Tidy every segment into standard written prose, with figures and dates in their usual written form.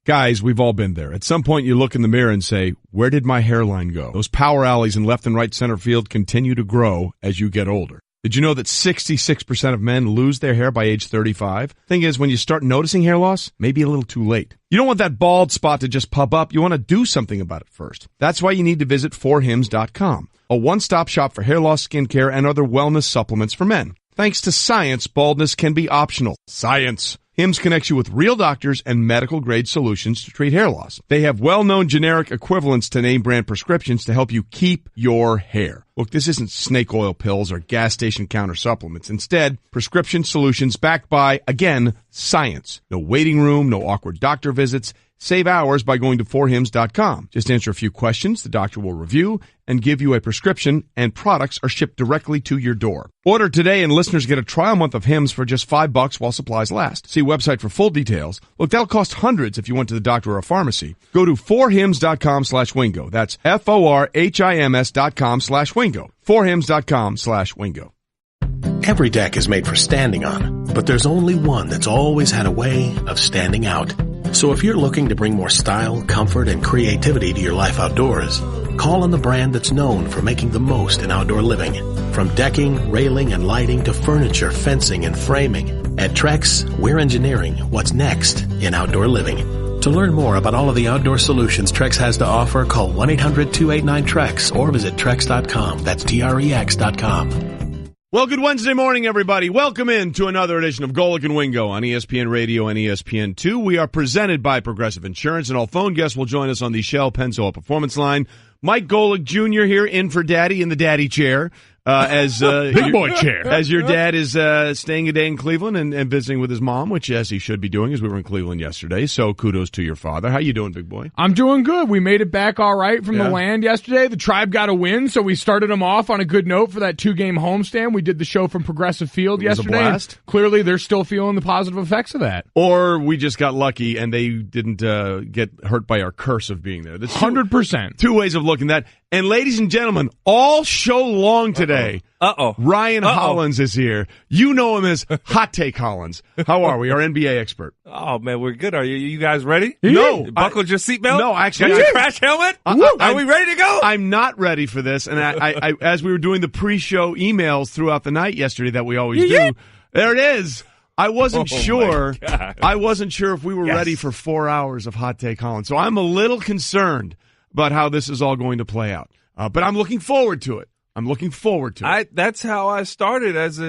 Guys, we've all been there. At some point you look in the mirror and say, where did my hairline go? Those power alleys in left and right center field continue to grow as you get older. Did you know that 66% of men lose their hair by age 35? Thing is, when you start noticing hair loss, maybe a little too late. You don't want that bald spot to just pop up. You want to do something about it first. That's why you need to visit 4hims.com, a one-stop shop for hair loss, skincare, and other wellness supplements for men. Thanks to science, baldness can be optional. Science. Hims connects you with real doctors and medical-grade solutions to treat hair loss. They have well-known generic equivalents to name-brand prescriptions to help you keep your hair. Look, this isn't snake oil pills or gas station counter supplements. Instead, prescription solutions backed by, again, science. No waiting room, no awkward doctor visits. Save hours by going to 4hims.com. Just answer a few questions, the doctor will review and give you a prescription, and products are shipped directly to your door. Order today and listeners get a trial month of Hims for just $5 while supplies last. See website for full details. Look, that'll cost hundreds if you went to the doctor or a pharmacy. Go to 4hims.com/wingo. That's FORHIMS.com/wingo. 4hims.com/wingo. Every deck is made for standing on, but there's only one that's always had a way of standing out. So if you're looking to bring more style, comfort, and creativity to your life outdoors, call on the brand that's known for making the most in outdoor living. From decking, railing, and lighting to furniture, fencing, and framing, at Trex, we're engineering what's next in outdoor living. To learn more about all of the outdoor solutions Trex has to offer, call 1-800-289-TREX or visit Trex.com. That's TREX.com. Well, good Wednesday morning, everybody. Welcome in to another edition of Golic and Wingo on ESPN Radio and ESPN2. We are presented by Progressive Insurance, and all phone guests will join us on the Shell Pennzoil Performance Line. Mike Golic Jr. here in for Daddy in the daddy chair. Big boy chair. As your dad is staying a day in Cleveland and visiting with his mom, which, as he should be doing, as we were in Cleveland yesterday. So kudos to your father. How you doing, big boy? I'm doing good. We made it back all right from the land yesterday. The Tribe got a win, so we started them off on a good note for that 2-game homestand. We did the show from Progressive Field yesterday. It was a blast. Clearly, they're still feeling the positive effects of that. Or we just got lucky and they didn't get hurt by our curse of being there. That's 100%. Two ways of looking at that. And ladies and gentlemen, all show long today, Ryan Hollins is here. You know him as Hot Take Hollins. How are we? Our NBA expert. Oh, man, we're good. Are you guys ready? No. You buckled your seatbelt? No, actually. Got your crash helmet? Are we ready to go? I'm not ready for this. And I as we were doing the pre-show emails throughout the night yesterday that we always do, there it is. I wasn't sure. I wasn't sure if we were ready for 4 hours of Hot Take Hollins. So I'm a little concerned about how this is all going to play out. But I'm looking forward to it. That's how I started as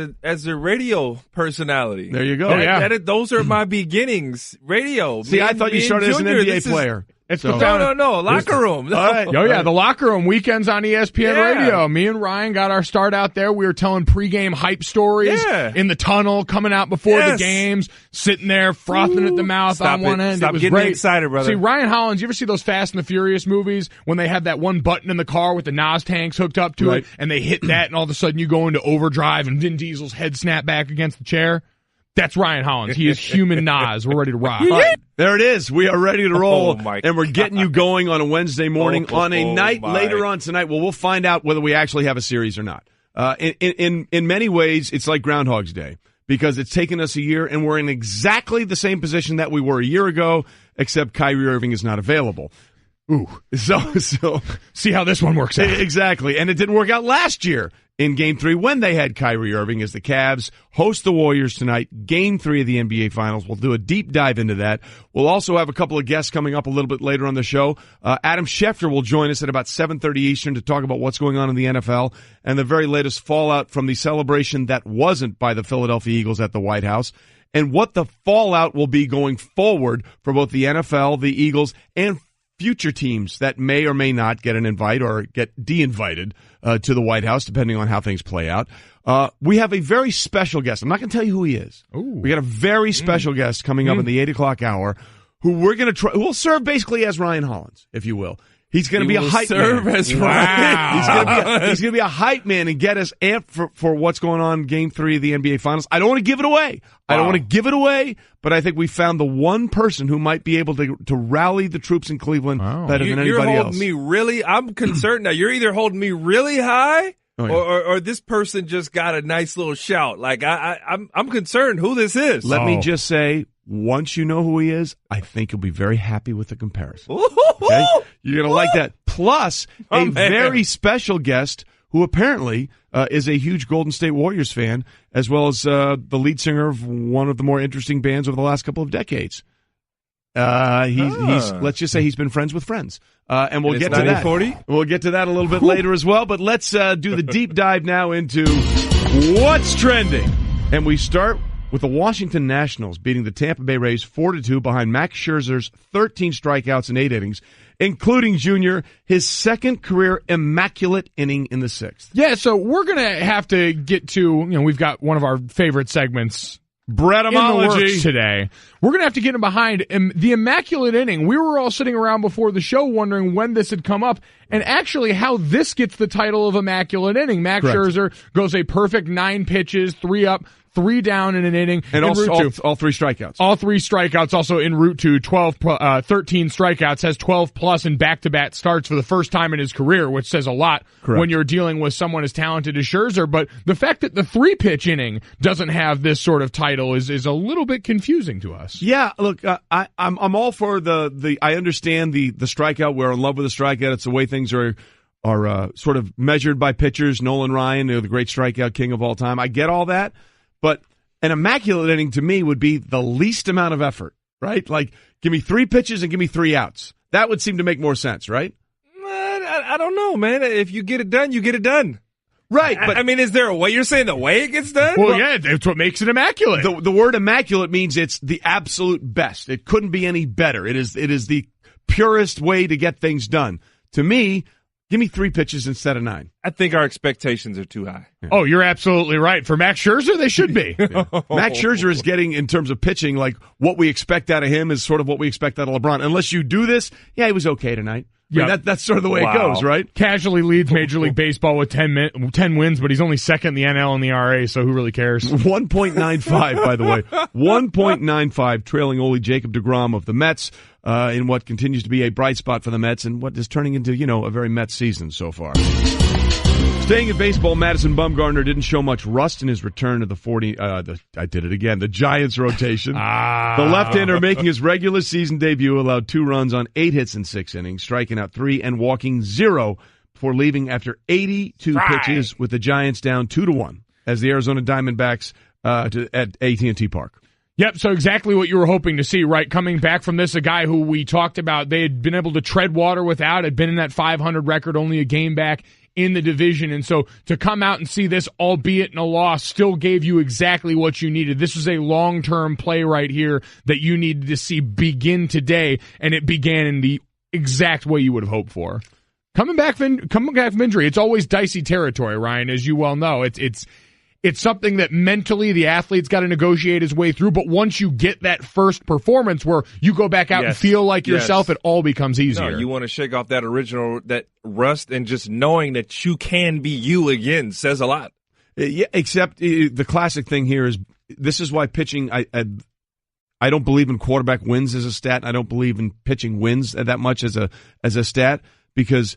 a radio personality. There you go. Those are my beginnings. Radio. See, I thought you started as an NBA player. No, locker room. No. All right. The locker room weekends on ESPN Radio. Me and Ryan got our start out there. We were telling pregame hype stories in the tunnel, coming out before the games, sitting there frothing at the mouth on one end. Stop it was getting great. excited, brother. See, Ryan Hollins, you ever see those Fast and the Furious movies when they have that one button in the car with the NOS tanks hooked up to it, and they hit that, and all of a sudden you go into overdrive, and Vin Diesel's head snap back against the chair? That's Ryan Hollins. He is human Nas. We're ready to rock. Right. There it is. We are ready to roll, and we're getting you going on a Wednesday morning. On a night later on tonight, we'll find out whether we actually have a series or not. In many ways, it's like Groundhog's Day because it's taken us a year, and we're in exactly the same position that we were a year ago, except Kyrie Irving is not available. Ooh. So see how this one works out. Exactly. And it didn't work out last year in Game 3 when they had Kyrie Irving as the Cavs host the Warriors tonight, Game 3 of the NBA Finals. We'll do a deep dive into that. We'll also have a couple of guests coming up a little bit later on the show. Adam Schefter will join us at about 7:30 Eastern to talk about what's going on in the NFL and the very latest fallout from the celebration that wasn't by the Philadelphia Eagles at the White House, and what the fallout will be going forward for both the NFL, the Eagles, and future teams that may or may not get an invite or get de-invited to the White House, depending on how things play out. We have a very special guest. I'm not going to tell you who he is. Ooh. We got a very special guest coming up in the 8 o'clock hour who we're going to try, who will serve basically as Ryan Hollins, if you will. He's going to be a hype man. As Wow. He's going to be a hype man and get us amped for what's going on in Game 3 of the NBA Finals. I don't want to give it away. But I think we found the one person who might be able to rally the troops in Cleveland better than anybody else. You're holding me really. I'm concerned now. You're either holding me really high, or this person just got a nice little shout. Like I'm concerned who this is. Let me just say, once you know who he is, I think you'll be very happy with the comparison. Okay? You're going to like that. Plus, a very special guest who apparently is a huge Golden State Warriors fan, as well as the lead singer of one of the more interesting bands over the last couple of decades. He's let's just say he's been friends with friends. And we'll get to that. We'll get to that a little bit later as well. But let's do the deep dive now into what's trending. And we start with the Washington Nationals beating the Tampa Bay Rays 4-2 behind Max Scherzer's 13 strikeouts in 8 innings, including Junior, his second career immaculate inning in the 6th. Yeah, so we're going to have to get to, we've got one of our favorite segments, Bretymology, today. We're going to have to get him behind the immaculate inning. We were all sitting around before the show wondering when this had come up and actually how this gets the title of immaculate inning. Max Scherzer goes a perfect 9 pitches, 3 up, 3 down in an inning. And also all 3 strikeouts. All 3 strikeouts also en route to 13 strikeouts, has 12 plus in back-to-back starts for the first time in his career, which says a lot when you're dealing with someone as talented as Scherzer. But the fact that the 3-pitch inning doesn't have this sort of title is a little bit confusing to us. Yeah, look, I'm all for the I understand the strikeout. We're in love with the strikeout. It's the way things are sort of measured by pitchers. Nolan Ryan, the great strikeout king of all time. I get all that. But an immaculate inning to me would be the least amount of effort, right? Like, give me 3 pitches and give me 3 outs. That would seem to make more sense, right? I don't know, man. If you get it done, you get it done. Right. But I mean, is there a way? You're saying the way it gets done? Well, yeah, that's what makes it immaculate. The word immaculate means it's the absolute best. It couldn't be any better. It is the purest way to get things done. To me, give me 3 pitches instead of 9. I think our expectations are too high. Yeah. Oh, you're absolutely right. For Max Scherzer, they should be. Yeah. Max Scherzer is getting, in terms of pitching, like what we expect out of him is sort of what we expect out of LeBron. Unless you do this, yeah, he was okay tonight. Yeah, I mean, that's sort of the way it goes, right? Casually leads Major League Baseball with 10 wins, but he's only second in the NL and the RA, so who really cares? 1.95, by the way. 1.95, trailing only Jacob deGrom of the Mets in what continues to be a bright spot for the Mets and what is turning into, a very Mets season so far. Staying in baseball, Madison Bumgarner didn't show much rust in his return to the Giants rotation. The left-hander making his regular season debut allowed 2 runs on 8 hits in 6 innings, striking out 3 and walking 0 before leaving after 82 pitches with the Giants down 2-1 as the Arizona Diamondbacks at AT&T Park. Yep, so exactly what you were hoping to see, right? Coming back from this, a guy who we talked about, they had been able to tread water without, had been in that 500 record, only a game back in the division. And so to come out and see this, albeit in a loss, still gave you exactly what you needed. This was a long-term play right here that you needed to see begin today, and it began in the exact way you would have hoped for. Coming back from injury, it's always dicey territory, Ryan, as you well know. It's something that mentally the athlete's got to negotiate his way through, but once you get that first performance where you go back out and feel like yourself, it all becomes easier. No, you want to shake off that rust, and just knowing that you can be you again says a lot. Yeah, except the classic thing here is this is why pitching, I don't believe in quarterback wins as a stat. I don't believe in pitching wins that much as a stat because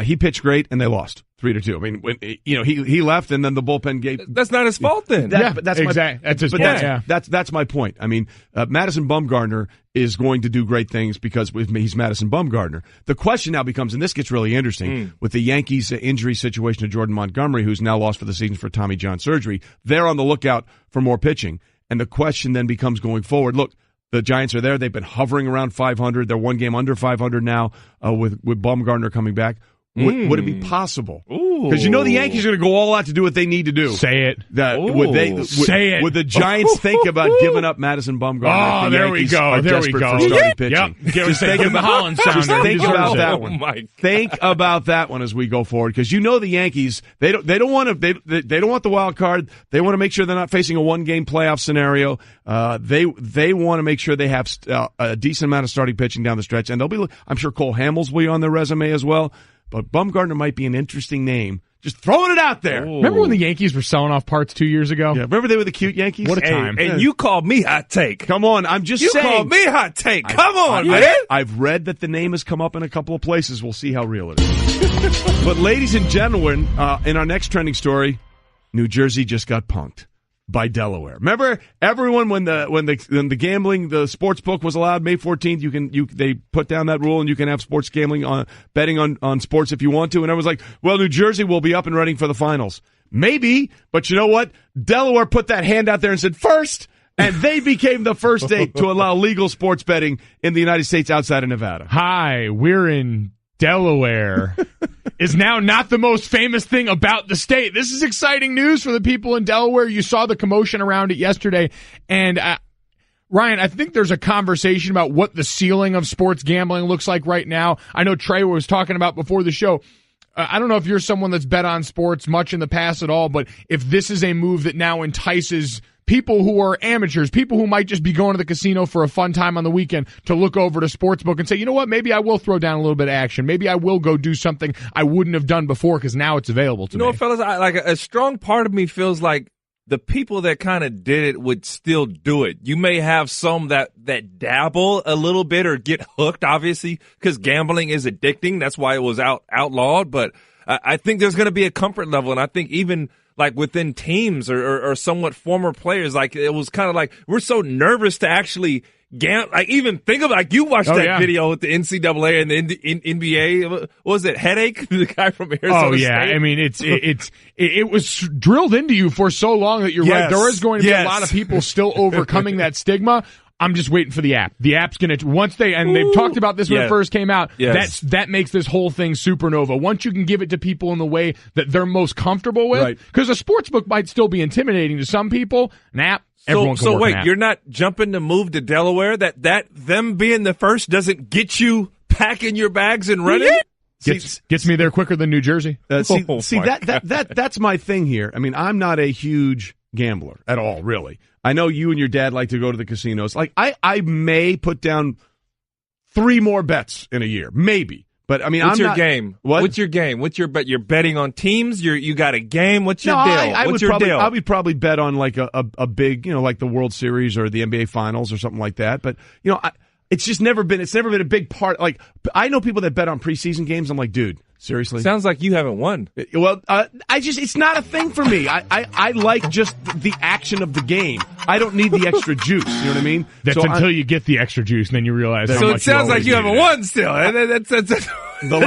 he pitched great and they lost 3-2. I mean, when he left and then the bullpen gave. That's not his fault then. That's his point. That's my point. I mean, Madison Bumgarner is going to do great things because he's Madison Bumgarner. The question now becomes, and this gets really interesting, with the Yankees' injury situation to Jordan Montgomery, who's now lost for the season for Tommy John surgery. They're on the lookout for more pitching, and the question then becomes going forward. Look, the Giants are there. They've been hovering around 500. They're 1 game under 500 now with Bumgarner coming back. Would it be possible? Because the Yankees are going to go all out to do what they need to do. Say it. Say it. Would the Giants think about giving up Madison Bumgarner? Oh, there we go. There we go. For starting pitching. Yep. Just think of the Hollins sound. Just think about that one. Think about that one as we go forward, because the Yankees they don't want the wild card. They want to make sure they're not facing a 1-game playoff scenario. They want to make sure they have a decent amount of starting pitching down the stretch, and I'm sure Cole Hamels will be on their resume as well. But Bumgarner might be an interesting name. Just throwing it out there. Ooh. Remember when the Yankees were selling off parts 2 years ago? Yeah, remember they were the cute Yankees? What a time. And you called me hot take. Come on, I'm just saying. You called me hot take. Come on, man. I've read that the name has come up in a couple of places. We'll see how real it is. But ladies and gentlemen, in our next trending story, New Jersey just got punked. by Delaware. Remember, everyone when the gambling, the sports book was allowed May 14th, they put down that rule and you can have sports gambling on betting on sports if you want to. And I was like, well, New Jersey will be up and running for the finals. Maybe, but you know what? Delaware put that hand out there and said first, and they became the first state to allow legal sports betting in the United States outside of Nevada. Hi, we're in Delaware. Is now not the most famous thing about the state. This is exciting news for the people in Delaware. You saw the commotion around it yesterday. And, Ryan, I think there's a conversation about what the ceiling of sports gambling looks like right now. I know Trey was talking about before the show. I don't know if you're someone that's bet on sports much in the past at all, but if this is a move that now entices people who are amateurs, people who might just be going to the casino for a fun time on the weekend to look over to Sportsbook and say, you know what, maybe I will throw down a little bit of action. Maybe I will go do something I wouldn't have done before because now it's available to me. You know what, fellas, a strong part of me feels like the people that kind of did it would still do it. You may have some that dabble a little bit or get hooked, obviously, because gambling is addicting. That's why it was outlawed. But I think there's going to be a comfort level, and I think even like within teams or somewhat former players, like it was kind of like we're so nervous to actually like even think of like you watched video with the NCAA and the NBA. What was it, Headache? The guy from Arizona State? I mean, it was drilled into you for so long that you're right. There is going to be a lot of people still overcoming that stigma. I'm just waiting for the app. The app's going to, they've talked about this when it first came out, that makes this whole thing supernova. Once you can give it to people in the way that they're most comfortable with, because a sports book might still be intimidating to some people, an app, everyone can work wait, an app. You're not jumping to move to Delaware? That them being the first doesn't get you packing your bags and running? Gets me there quicker than New Jersey. That's my thing here. I mean, I'm not a huge gambler at all, really. I know you and your dad like to go to the casinos. Like, I may put down 3 more bets in a year, maybe. But I mean, what's your game? What's your game? What's your bet? You're betting on teams. You got a game. What's your deal? I would probably bet on like a big, like the World Series or the NBA Finals or something like that. But it's never been a big part. Like, I know people that bet on preseason games. I'm like, dude, seriously? Sounds like you haven't won. Well, it's not a thing for me. I like just the action of the game. I don't need the extra juice. You know what I mean? That's until you get the extra juice, and then you realize how much. So it sounds like you haven't won still. That's the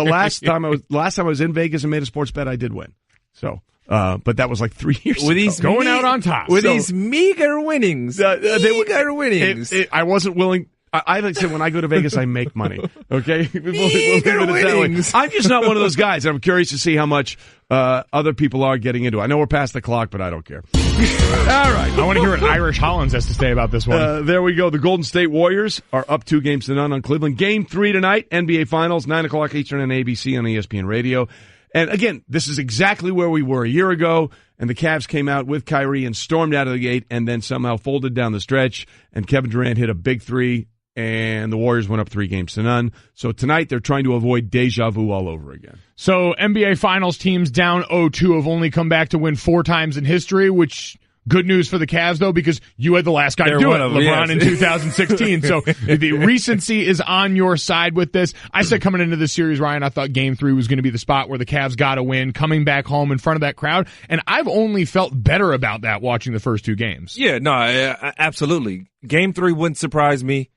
last time I was in Vegas and made a sports bet, I did win. So. But that was like 3 years ago. Going out on top. With these meager winnings. I wasn't willing. I like to say when I go to Vegas, I make money. Okay? We'll leave it that way. I'm just not one of those guys. I'm curious to see how much other people are getting into it. I know we're past the clock, but I don't care. All right. I want to hear what Irish Hollins has to say about this one. There we go. The Golden State Warriors are up 2-0 on Cleveland. Game 3 tonight, NBA Finals, 9 o'clock Eastern on ABC on ESPN Radio. And again, this is exactly where we were a year ago, and the Cavs came out with Kyrie and stormed out of the gate and then somehow folded down the stretch, and Kevin Durant hit a big 3, and the Warriors went up 3-0. So tonight they're trying to avoid deja vu all over again. So NBA Finals teams down 0-2 have only come back to win 4 times in history, which... Good news for the Cavs, though, because you had the last guy to do it, LeBron in 2016. So the recency is on your side with this. I said coming into this series, Ryan, I thought Game 3 was going to be the spot where the Cavs got to win, coming back home in front of that crowd. And I've only felt better about that watching the first 2 games. Yeah, no, absolutely. Game 3 wouldn't surprise me.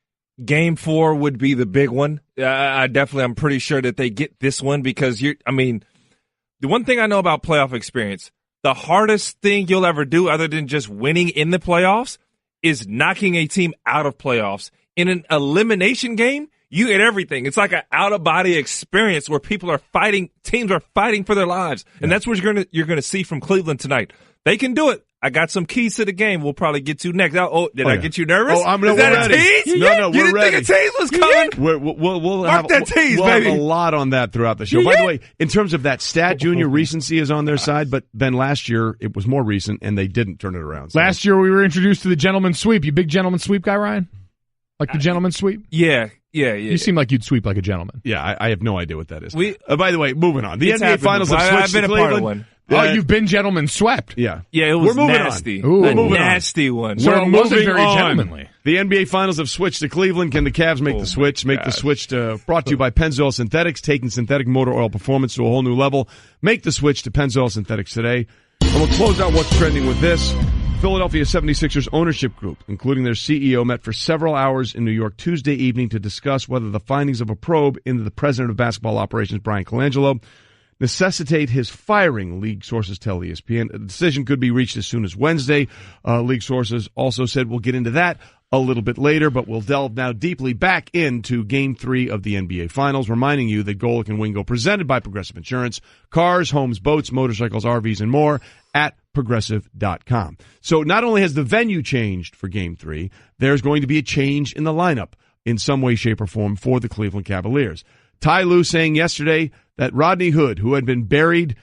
Game 4 would be the big one. I'm pretty sure that they get this one because the one thing I know about playoff experience, the hardest thing you'll ever do other than just winning in the playoffs is knocking a team out of playoffs. In an elimination game, you get everything. It's like an out-of-body experience where teams are fighting for their lives. And that's what you're gonna see from Cleveland tonight. They can do it. I got some keys to the game we'll probably get to next. Did I get you nervous? Is that a tease? No, we're ready. You didn't think a tease was coming? We'll have that tease, we'll baby. have a lot on that throughout the show. By the way, in terms of that stat, Junior, recency is on their side, but then last year it was more recent and they didn't turn it around. So. Last year we were introduced to the gentleman sweep. You big gentleman sweep guy, Ryan? Like the gentleman sweep? Yeah. You seem like you'd sweep like a gentleman. Yeah, I have no idea what that is. By the way, moving on. The NBA Finals have switched I've been to a Cleveland. part of one. You've been gentleman swept. Yeah, it was moving nasty. On. A nasty one. So it wasn't moving very on. gentlemanly. The NBA Finals have switched to Cleveland. Can the Cavs make the switch? Make the switch to brought to you by Pennzoil Synthetics, taking synthetic motor oil performance to a whole new level. Make the switch to Pennzoil Synthetics today. And we'll close out what's trending with this. Philadelphia 76ers ownership group, including their CEO, met for several hours in New York Tuesday evening to discuss whether the findings of a probe into the president of basketball operations, Brian Colangelo, necessitate his firing, league sources tell ESPN. A decision could be reached as soon as Wednesday. League sources also said we'll get into that a little bit later, but we'll delve now deeply back into Game 3 of the NBA Finals, reminding you that Golic and Wingo, presented by Progressive Insurance, cars, homes, boats, motorcycles, RVs, and more at Progressive.com. So not only has the venue changed for Game 3, there's going to be a change in the lineup in some way, shape, or form for the Cleveland Cavaliers. Ty Lue saying yesterday that Rodney Hood, who had been buried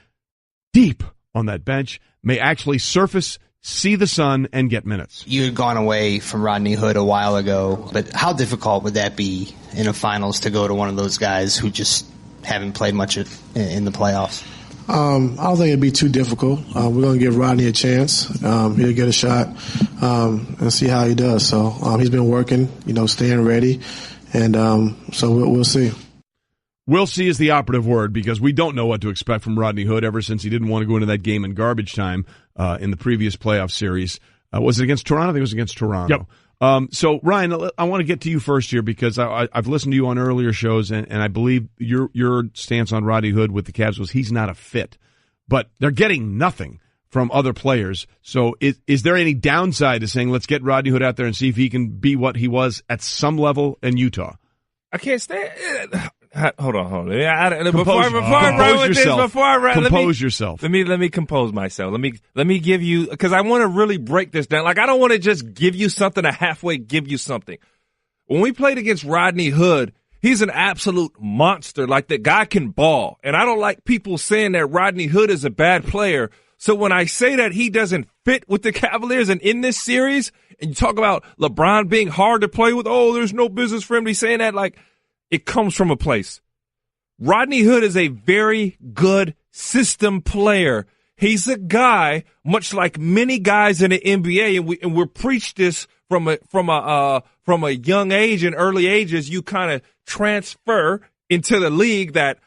deep on that bench, may actually surface, see the sun, and get minutes. You had gone away from Rodney Hood a while ago, but how difficult would that be in a finals to go to one of those guys who just haven't played much in the playoffs? I don't think it'd be too difficult. We're going to give Rodney a chance. He'll get a shot and see how he does. So he's been working, staying ready, and so we'll see. We'll see is the operative word, because we don't know what to expect from Rodney Hood ever since he didn't want to go into that game in garbage time in the previous playoff series. Was it against Toronto? I think it was against Toronto. Yep. So, Ryan, I want to get to you first here, because I've listened to you on earlier shows, and I believe your stance on Rodney Hood with the Cavs was he's not a fit. But they're getting nothing from other players. So is there any downside to saying let's get Rodney Hood out there and see if he can be what he was at some level in Utah? I can't stand. Hold on. Compose yourself. Let me compose myself. Let me give you, because I want to really break this down. Like, I don't want to just give you something to halfway give you something. When we played against Rodney Hood, he's an absolute monster. Like, the guy can ball, and I don't like people saying that Rodney Hood is a bad player. So when I say that he doesn't fit with the Cavaliers and in this series, and you talk about LeBron being hard to play with, there's no business for him to be saying that, like, it comes from a place. Rodney Hood is a very good system player. He's a guy, much like many guys in the NBA, and we're preached this from a young age and early ages. You kind of transfer into the league that,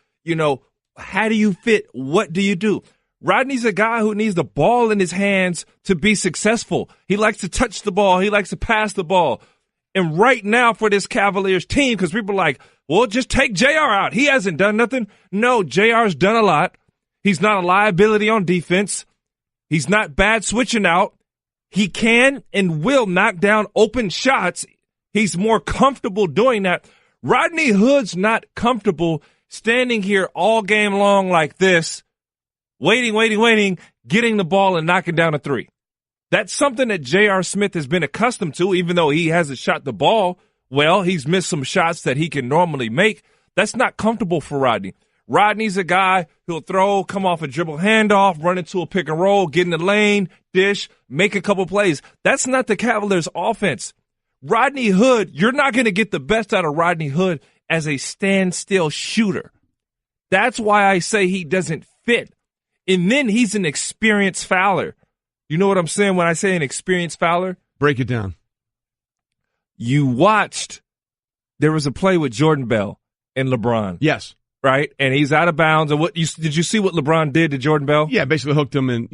how do you fit? What do you do? Rodney's a guy who needs the ball in his hands to be successful. He likes to touch the ball. He likes to pass the ball. And right now for this Cavaliers team, because people are like, well, just take JR out. He hasn't done nothing. No, JR's done a lot. He's not a liability on defense. He's not bad switching out. He can and will knock down open shots. He's more comfortable doing that. Rodney Hood's not comfortable standing here all game long like this, waiting, getting the ball and knocking down a three. That's something that J.R. Smith has been accustomed to, even though he hasn't shot the ball well. He's missed some shots that he can normally make. That's not comfortable for Rodney. Rodney's a guy who'll throw, come off a dribble handoff, run into a pick and roll, get in the lane, dish, make a couple plays. That's not the Cavaliers' offense. Rodney Hood, you're not going to get the best out of Rodney Hood as a standstill shooter. That's why I say he doesn't fit. And then he's an experienced fouler. You know what I'm saying when I say an experienced fouler? Break it down. You watched, there was a play with Jordan Bell and LeBron. Yes. Right? And he's out of bounds. And did you see what LeBron did to Jordan Bell? Yeah, basically hooked him and,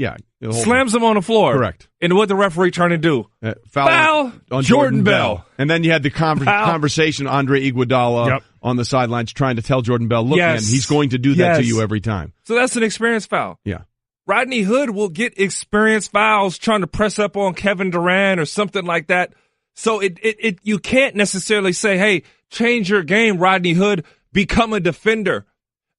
slams him on the floor. Correct. And what the referee trying to do? Foul on Jordan Bell. And then you had the conversation, Andre Iguodala on the sidelines trying to tell Jordan Bell, look, man, he's going to do that to you every time. So that's an experienced foul. Yeah. Rodney Hood will get experienced fouls trying to press up on Kevin Durant or something like that. So you can't necessarily say, hey, change your game, Rodney Hood, become a defender.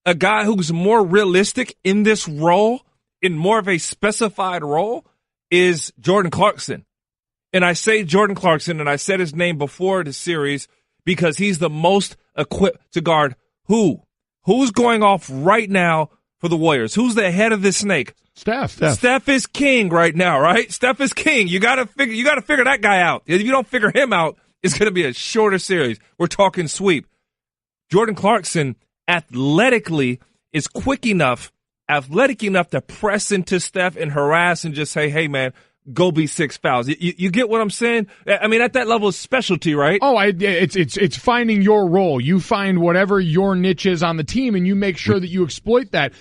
A guy who's more realistic in this role, in more of a specified role, is Jordan Clarkson. And I say Jordan Clarkson, and I said his name before the series because he's the most equipped to guard who? Who's going off right now for the Warriors? Who's the head of this snake? Steph. Steph is king right now, right? Steph is king. You gotta figure that guy out. If you don't figure him out, it's gonna be a shorter series. We're talking sweep. Jordan Clarkson athletically is athletic enough to press into Steph and harass and just say, hey man, go be 6 fouls. You get what I'm saying? I mean, at that level of specialty, right? Oh, it's finding your role. You find whatever your niche is on the team, and you make sure that you exploit that.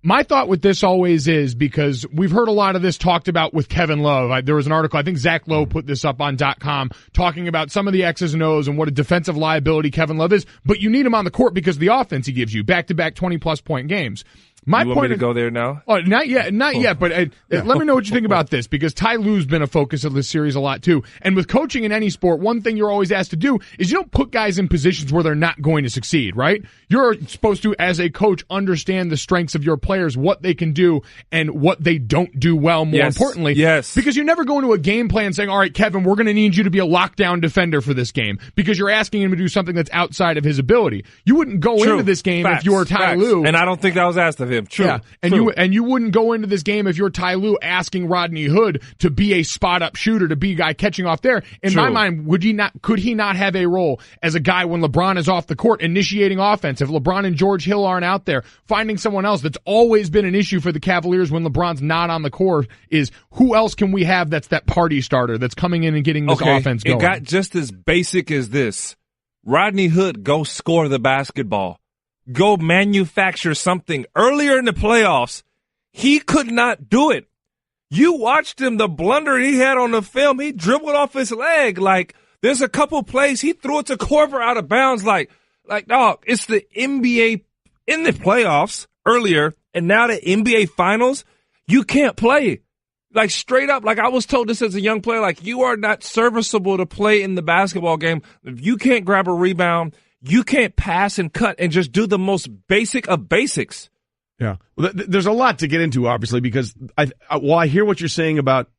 My thought with this always is, because we've heard a lot of this talked about with Kevin Love. There was an article, I think Zach Lowe put this up on .com, talking about some of the X's and O's and what a defensive liability Kevin Love is. But you need him on the court because of the offense he gives you, back-to-back 20-plus point games. You want me to go there now? Oh, not yet. But let me know what you think about this, because Ty Lue's been a focus of this series a lot too. And with coaching in any sport, one thing you're always asked to do is you don't put guys in positions where they're not going to succeed, right? You're supposed to, as a coach, understand the strengths of your players, what they can do and what they don't do well, more importantly. Yes. Because you never go into a game plan saying, all right, Kevin, we're going to need you to be a lockdown defender for this game, because you're asking him to do something that's outside of his ability. You wouldn't go into this game if you were Ty Lue. And I don't think that was asked of him. True. Yeah. And you wouldn't go into this game if you're Ty Lue asking Rodney Hood to be a spot-up shooter, to be a guy catching off there. In my mind, could he not have a role as a guy when LeBron is off the court, initiating offense? If LeBron and George Hill aren't out there, finding someone else. That's always been an issue for the Cavaliers when LeBron's not on the court, is who else can we have that's that party starter that's coming in and getting this offense going? It got just as basic as this. Rodney Hood, go score the basketball. Go manufacture something. Earlier in the playoffs, he could not do it. You watched him, the blunder he had on the film. He dribbled off his leg. Like, there's a couple plays. He threw it to Korver out of bounds. Like, dog, it's the NBA in the playoffs earlier, and now the NBA finals. You can't play. Like, straight up, like I was told this as a young player, like, you are not serviceable to play in the basketball game. If you can't grab a rebound, you can't pass and cut and just do the most basic of basics. Yeah. Well, there's a lot to get into, obviously, because I hear what you're saying about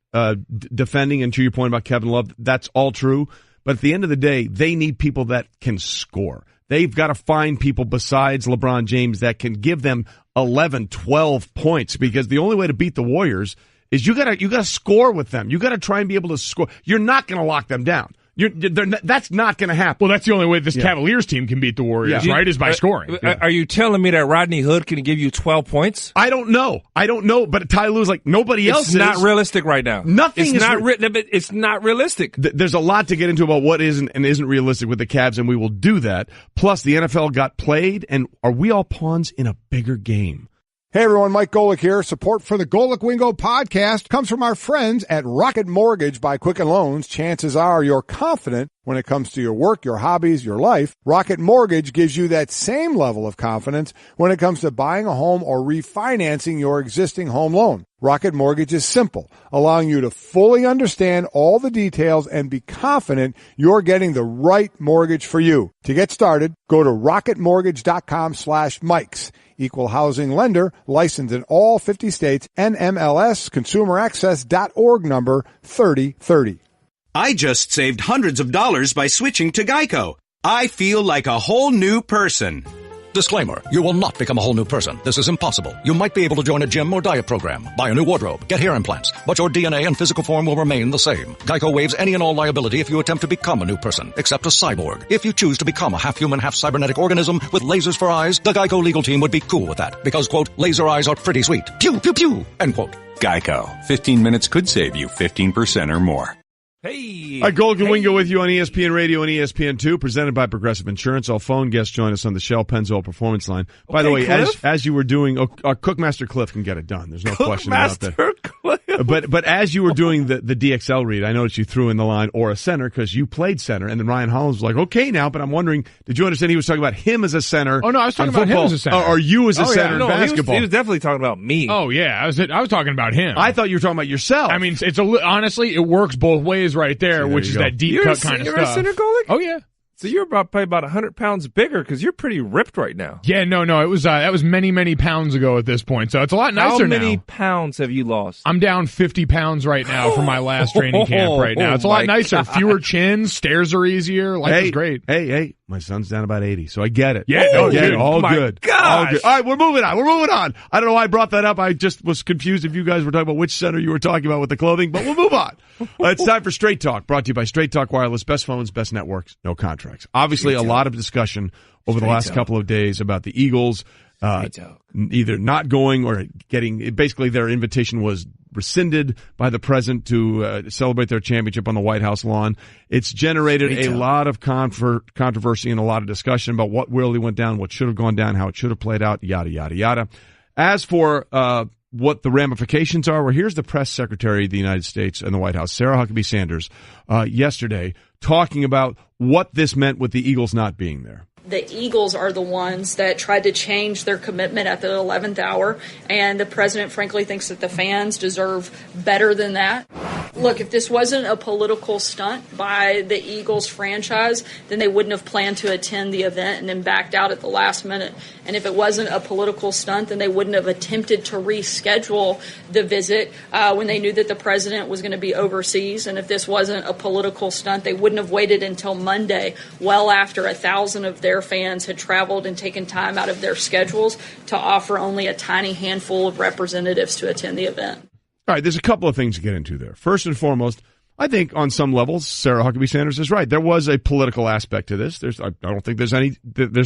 defending, and to your point about Kevin Love, that's all true. But at the end of the day, they need people that can score. They've got to find people besides LeBron James that can give them 11, 12 points, because the only way to beat the Warriors is you gotta score with them. You gotta try and be able to score. You're not going to lock them down. That's not going to happen. Well, that's the only way this Cavaliers team can beat the Warriors, right? Is by scoring. Are you telling me that Rodney Hood can give you 12 points? I don't know. But Ty Lue's like nobody else. It's not realistic right now. Nothing is it's not realistic. There's a lot to get into about what isn't and isn't realistic with the Cavs, and we will do that. Plus, the NFL got played, and are we all pawns in a bigger game? Hey everyone, Mike Golic here. Support for the Golic Wingo podcast comes from our friends at Rocket Mortgage by Quicken Loans. Chances are you're confident when it comes to your work, your hobbies, your life. Rocket Mortgage gives you that same level of confidence when it comes to buying a home or refinancing your existing home loan. Rocket Mortgage is simple, allowing you to fully understand all the details and be confident you're getting the right mortgage for you. To get started, go to rocketmortgage.com/Mikes. Equal housing lender, licensed in all 50 states, NMLS, consumeraccess.org number 3030. I just saved hundreds of dollars by switching to Geico. I feel like a whole new person. Disclaimer, you will not become a whole new person. This is impossible. You might be able to join a gym or diet program, buy a new wardrobe, get hair implants, but your DNA and physical form will remain the same. Geico waives any and all liability if you attempt to become a new person, except a cyborg. If you choose to become a half-human, half-cybernetic organism with lasers for eyes, the Geico legal team would be cool with that, because, quote, laser eyes are pretty sweet. Pew, pew, pew, end quote. Geico. 15 minutes could save you 15% or more. Hey. All right, Golic and Wingo with you on ESPN Radio and ESPN2, presented by Progressive Insurance. All phone guests join us on the Shell Pennzoil Performance Line. By the way, as you were doing, our Cookmaster Cliff can get it done. There's no question about that. Cliff. But as you were doing the DXL read, I noticed you threw in the line or a center because you played center, and then Ryan Hollins was like, okay now, but I'm wondering, did you understand he was talking about him as a center? Oh, no, I was talking about him as a center. Or you as a center in basketball? He was definitely talking about me. Oh, yeah, I was talking about him. I thought you were talking about yourself. I mean, honestly, it works both ways right there, which is that deep cut kind of stuff. You're a center, Golic? Oh, yeah. So you're probably about 100 pounds bigger because you're pretty ripped right now. Yeah, no, it was that was many, many pounds ago at this point, so it's a lot nicer now. How many pounds have you lost? I'm down 50 pounds right now from my last training camp right now. It's a lot nicer. God. Fewer chins, stairs are easier. Life is great. Hey, my son's down about 80, so I get it. Yeah, I get it. All good. Gosh. All good. All right, we're moving on. I don't know why I brought that up. I just was confused if you guys were talking about which center you were talking about with the clothing, but we'll move on. It's time for Straight Talk, brought to you by Straight Talk Wireless. Best phones, best networks, no contracts. Obviously, a lot of discussion over the last couple of days about the Eagles either not going or getting – basically their invitation was rescinded by the president to celebrate their championship on the White House lawn. It's generated a lot of controversy and a lot of discussion about what really went down, what should have gone down, how it should have played out, yada, yada, yada. As for what the ramifications are, well, here's the press secretary of the United States and the White House, Sarah Huckabee Sanders, yesterday talking about what this meant with the Eagles not being there. The Eagles are the ones that tried to change their commitment at the 11th hour, and the president, frankly, thinks that the fans deserve better than that. Look, if this wasn't a political stunt by the Eagles franchise, then they wouldn't have planned to attend the event and then backed out at the last minute. And if it wasn't a political stunt, then they wouldn't have attempted to reschedule the visit when they knew that the president was going to be overseas. And if this wasn't a political stunt, they wouldn't have waited until Monday, well after 1,000 of their fans had traveled and taken time out of their schedules to offer only a tiny handful of representatives to attend the event. All right, there's a couple of things to get into there. First and foremost, I think on some levels, Sarah Huckabee Sanders is right. There was a political aspect to this. I don't think there's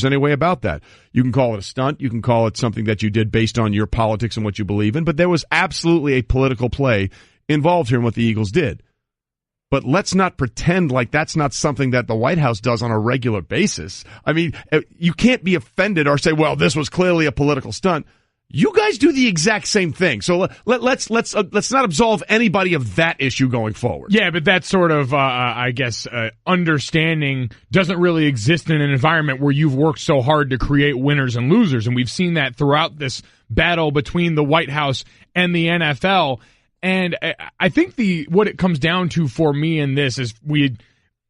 any way about that. You can call it a stunt. You can call it something that you did based on your politics and what you believe in. But there was absolutely a political play involved here in what the Eagles did. But let's not pretend like that's not something that the White House does on a regular basis. I mean, you can't be offended or say, well, this was clearly a political stunt. You guys do the exact same thing. So let's not absolve anybody of that issue going forward. Yeah, but that sort of, understanding doesn't really exist in an environment where you've worked so hard to create winners and losers. And we've seen that throughout this battle between the White House and the NFL. And I think what it comes down to for me in this is we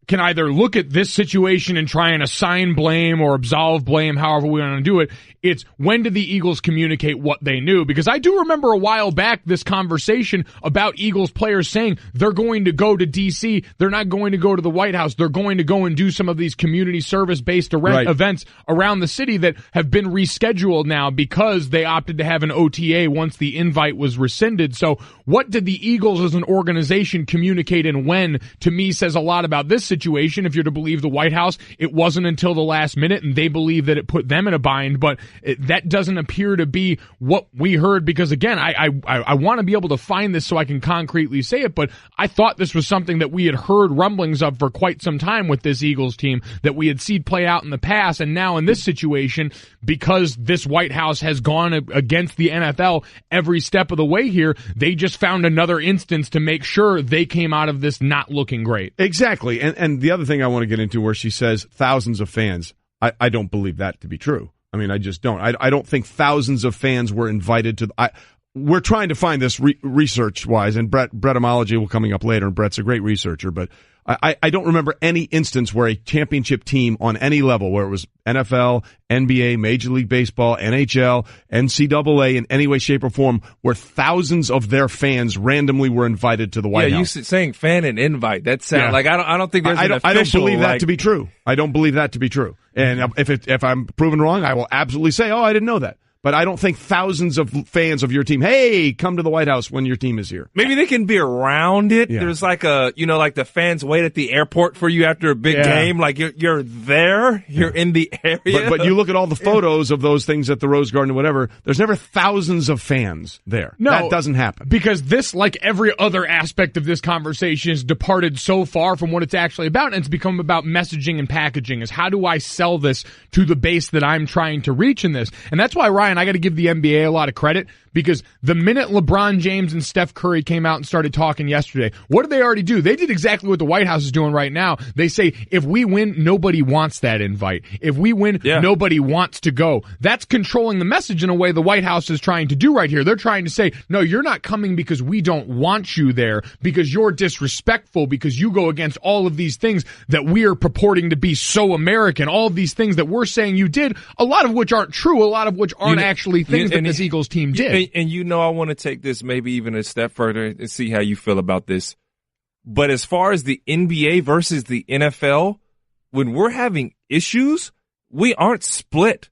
can either look at this situation and try and assign blame or absolve blame, however we want to do it. It's when did the Eagles communicate what they knew? Because I do remember a while back this conversation about Eagles players saying they're going to go to D.C., they're not going to go to the White House, they're going to go and do some of these community service-based events around the city that have been rescheduled now because they opted to have an OTA once the invite was rescinded. So what did the Eagles as an organization communicate and when, to me, says a lot about this situation. If you're to believe the White House, it wasn't until the last minute, and they believe that it put them in a bind, but that doesn't appear to be what we heard, because again, I want to be able to find this so I can concretely say it, but I thought this was something that we had heard rumblings of for quite some time with this Eagles team, that we had seen play out in the past, and now in this situation, because this White House has gone against the NFL every step of the way here, they just found another instance to make sure they came out of this not looking great. Exactly, and the other thing I want to get into where she says thousands of fans, I don't believe that to be true. I mean, I just don't. I don't think thousands of fans were invited to. We're trying to find this research-wise, and Bretymology will coming up later, and Brett's a great researcher, but I don't remember any instance where a championship team on any level, where it was NFL, NBA, Major League Baseball, NHL, NCAA, in any way, shape, or form, where thousands of their fans randomly were invited to the White House. Yeah, you saying fan and invite. That sounds like I don't think there's an official. I don't believe that to be true. I don't believe that to be true. And if I'm proven wrong, I will absolutely say, oh, I didn't know that. But I don't think thousands of fans of your team, hey, come to the White House when your team is here. Maybe they can be around it. Yeah. There's like like the fans wait at the airport for you after a big game. Like you're there, you're in the area. But you look at all the photos of those things at the Rose Garden or whatever, there's never thousands of fans there. No, that doesn't happen. Because this, like every other aspect of this conversation, has departed so far from what it's actually about, and it's become about messaging and packaging. Is how do I sell this to the base that I'm trying to reach in this? And that's why, Ryan, I got to give the NBA a lot of credit, because the minute LeBron James and Steph Curry came out and started talking yesterday, what did they already do? They did exactly what the White House is doing right now. They say, if we win, nobody wants that invite. If we win, nobody wants to go. That's controlling the message in a way the White House is trying to do right here. They're trying to say, no, you're not coming because we don't want you there, because you're disrespectful, because you go against all of these things that we are purporting to be so American, all of these things that we're saying you did, a lot of which aren't true, a lot of which aren't actually things that this Eagles team did. And I want to take this maybe even a step further and see how you feel about this. But as far as the NBA versus the NFL, when we're having issues, we aren't split.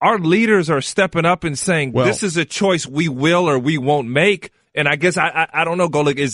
Our leaders are stepping up and saying, this is a choice we will or we won't make. And I guess I don't know, Golic, is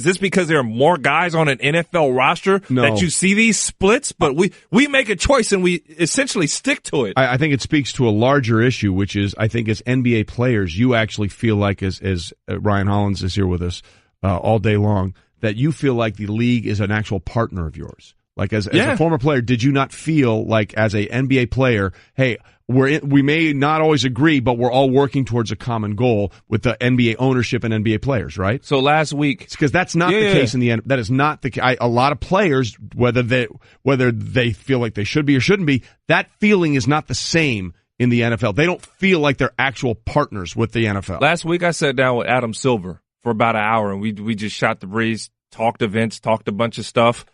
this because there are more guys on an NFL roster that you see these splits? But we make a choice and we essentially stick to it. I think it speaks to a larger issue, which is, I think as NBA players, you actually feel like, as Ryan Hollins is here with us all day long, that you feel like the league is an actual partner of yours. Like as a former player, did you not feel like as a NBA player, hey, we may not always agree, but we're all working towards a common goal with the NBA ownership and NBA players, right? So last week, because that's not the case in the end. That is not the case. A lot of players, whether they feel like they should be or shouldn't be, that feeling is not the same in the NFL. They don't feel like they're actual partners with the NFL. Last week, I sat down with Adam Silver for about an hour, and we just shot the breeze, talked events, talked a bunch of stuff.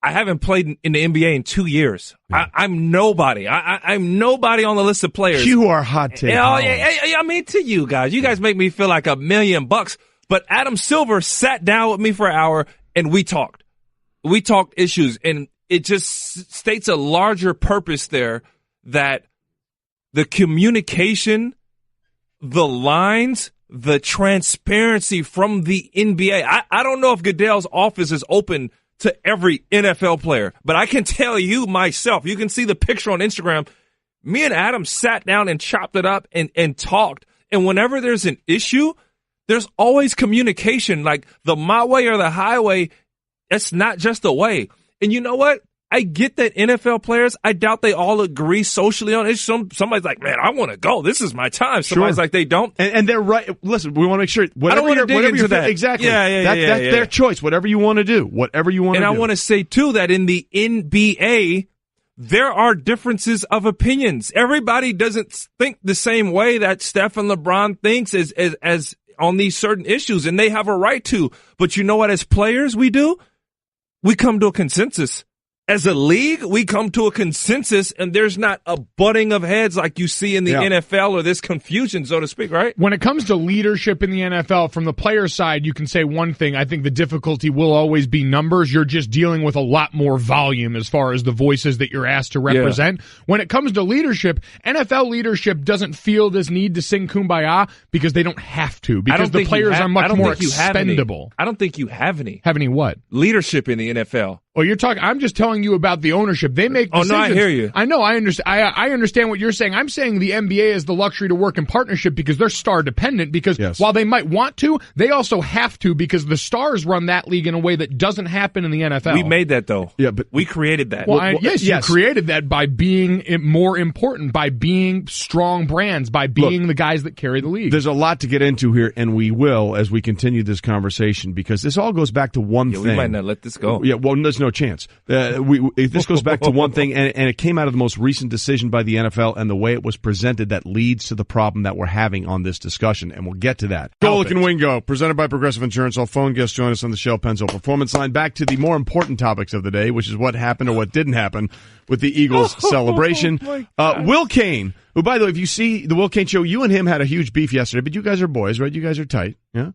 I haven't played in the NBA in 2 years. Yeah. I'm nobody. I'm nobody on the list of players. You are hot take. I mean, to you guys. You guys make me feel like $1 million. But Adam Silver sat down with me for an hour, and we talked. We talked issues, and it just states a larger purpose there that the communication, the lines, the transparency from the NBA. I don't know if Goodell's office is open to every NFL player, but I can tell you myself, you can see the picture on Instagram. Me and Adam sat down and chopped it up and talked. And whenever there's an issue, there's always communication, like the my way or the highway. It's not just a way. And you know what? I get that NFL players, I doubt they all agree socially on it. Somebody's like, man, I want to go. This is my time. Somebody's like, they don't. And they're right. Listen, we want to make sure. I don't want to dig into that. Exactly. That's their choice. Whatever you want to do. Whatever you want to do. And I want to say, too, that in the NBA, there are differences of opinions. Everybody doesn't think the same way that Steph and LeBron thinks as on these certain issues, and they have a right to. But you know what? As players, we come to a consensus. As a league, we come to a consensus, and there's not a butting of heads like you see in the NFL or this confusion, so to speak, right? When it comes to leadership in the NFL, from the player side, you can say one thing. I think the difficulty will always be numbers. You're just dealing with a lot more volume as far as the voices that you're asked to represent. Yeah. When it comes to leadership, NFL leadership doesn't feel this need to sing Kumbaya because they don't have to, because the players are much more expendable. I don't think you have any. Have any what? Leadership in the NFL. Oh, you're talking. I'm just telling you about the ownership. They make decisions. Oh, no, I hear you. I know. I understand. I understand what you're saying. I'm saying the NBA has the luxury to work in partnership because they're star dependent. Because while they might want to, they also have to, because the stars run that league in a way that doesn't happen in the NFL. We made that though. Yeah, but we created that. Well, yes, you created that by being more important, by being strong brands, by being the guys that carry the league. There's a lot to get into here, and we will as we continue this conversation, because this all goes back to one thing. We might not let this go. Yeah, well, there's no chance. This goes back to one thing, and it came out of the most recent decision by the NFL and the way it was presented that leads to the problem that we're having on this discussion, and we'll get to that. Golic and Wingo, presented by Progressive Insurance. All phone guests join us on the Shell Pennzoil Performance Line. Back to the more important topics of the day, which is what happened or what didn't happen with the Eagles celebration. Will Kane, who, by the way, if you see the Will Kane show, you and him had a huge beef yesterday, but you guys are boys, right? You guys are tight, yeah?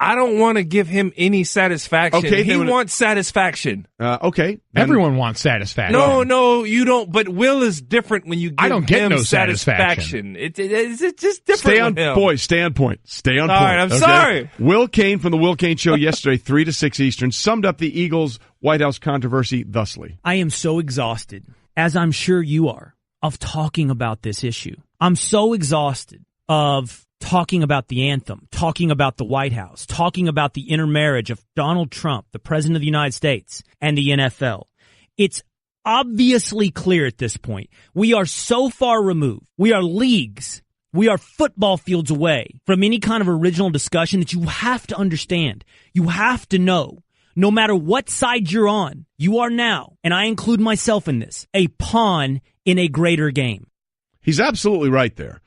I don't want to give him any satisfaction. Okay, he wants satisfaction. Okay. Everyone wants satisfaction. No, you don't. But Will is different when you give him satisfaction. It's just different. Stay on point. All right, I'm sorry. Will Kane from the Will Kane Show yesterday, 3 to 6 Eastern, summed up the Eagles' White House controversy thusly. I am so exhausted, as I'm sure you are, of talking about this issue. I'm so exhausted of talking about the anthem, talking about the White House, talking about the intermarriage of Donald Trump, the President of the United States, and the NFL. It's obviously clear at this point. We are so far removed. We are leagues. We are football fields away from any kind of original discussion that you have to understand. You have to know, no matter what side you're on, you are now, and I include myself in this, a pawn in a greater game. He's absolutely right there.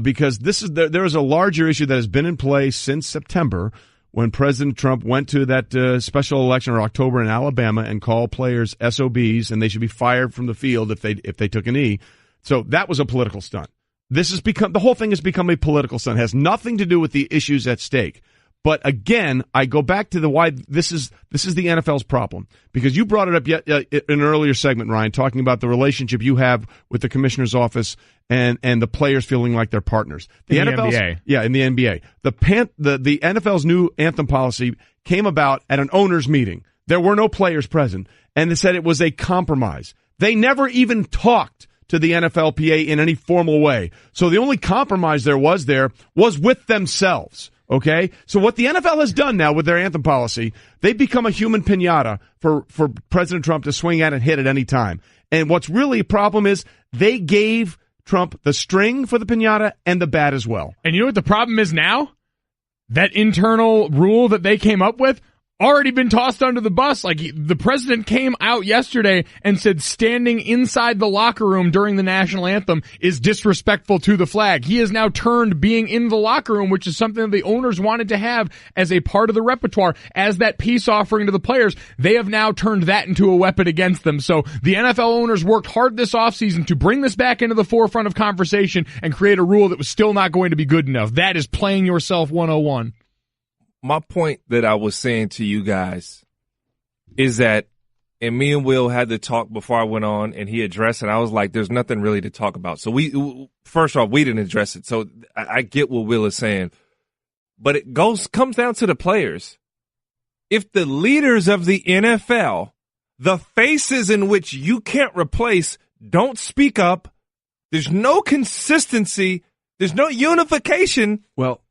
Because there is a larger issue that has been in play since September, when President Trump went to that special election or October in Alabama and called players SOBs, and they should be fired from the field if they took a knee. So that was a political stunt. The whole thing has become a political stunt. It has nothing to do with the issues at stake. But again, I go back to the why this is the NFL's problem, because you brought it up in an earlier segment, Ryan, talking about the relationship you have with the commissioner's office and the players feeling like they're partners. In the NBA. Yeah, in the NBA. The NFL's new anthem policy came about at an owners meeting. There were no players present, and they said it was a compromise. They never even talked to the NFLPA in any formal way. So the only compromise there was with themselves. Okay? So what the NFL has done now with their anthem policy, they've become a human piñata for President Trump to swing at and hit at any time. And what's really a problem is they gave Trump the string for the piñata and the bat as well. And you know what the problem is now? That internal rule that they came up with already been tossed under the bus. Like, the president came out yesterday and said standing inside the locker room during the national anthem is disrespectful to the flag. He has now turned being in the locker room, which is something that the owners wanted to have as a part of the repertoire, as that peace offering to the players. They have now turned that into a weapon against them. So the NFL owners worked hard this offseason to bring this back into the forefront of conversation and create a rule that was still not going to be good enough. That is playing yourself 101. My point that I was saying to you guys is that, and me and Will had the talk before I went on, and he addressed it. I was like, there's nothing really to talk about. So first off, we didn't address it. So I get what Will is saying, but it comes down to the players. If the leaders of the NFL, the faces in which you can't replace, don't speak up, there's no consistency, there's no unification. Well,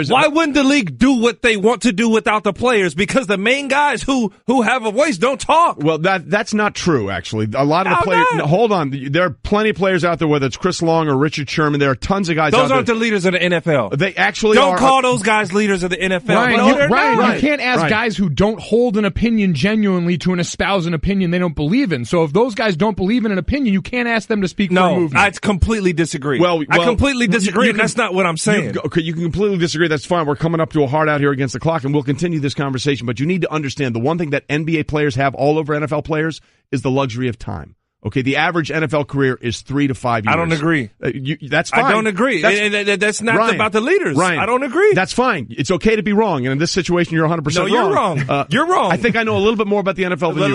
why wouldn't the league do what they want to do without the players? Because the main guys who have a voice don't talk. Well, that's not true, actually. A lot of the players. No, hold on. There are plenty of players out there, whether it's Chris Long or Richard Sherman. There are tons of guys out there. Those aren't the leaders of the NFL. They actually don't call those guys leaders of the NFL. Ryan, you can't ask guys who don't hold an opinion genuinely to espouse an opinion they don't believe in. So if those guys don't believe in an opinion, you can't ask them to speak for a movement. I completely disagree. I completely disagree, and that's not what I'm saying. You can completely disagree. That's fine. We're coming up to a hard out here against the clock, and we'll continue this conversation. But you need to understand the one thing that NBA players have all over NFL players is the luxury of time. Okay, the average NFL career is 3 to 5 years. I don't agree. That's fine. I don't agree. That's not Ryan, about the leaders. Ryan, I don't agree. That's fine. It's okay to be wrong, and in this situation, you're 100% wrong. No, you're wrong. You're wrong. I think I know a little bit more about the NFL than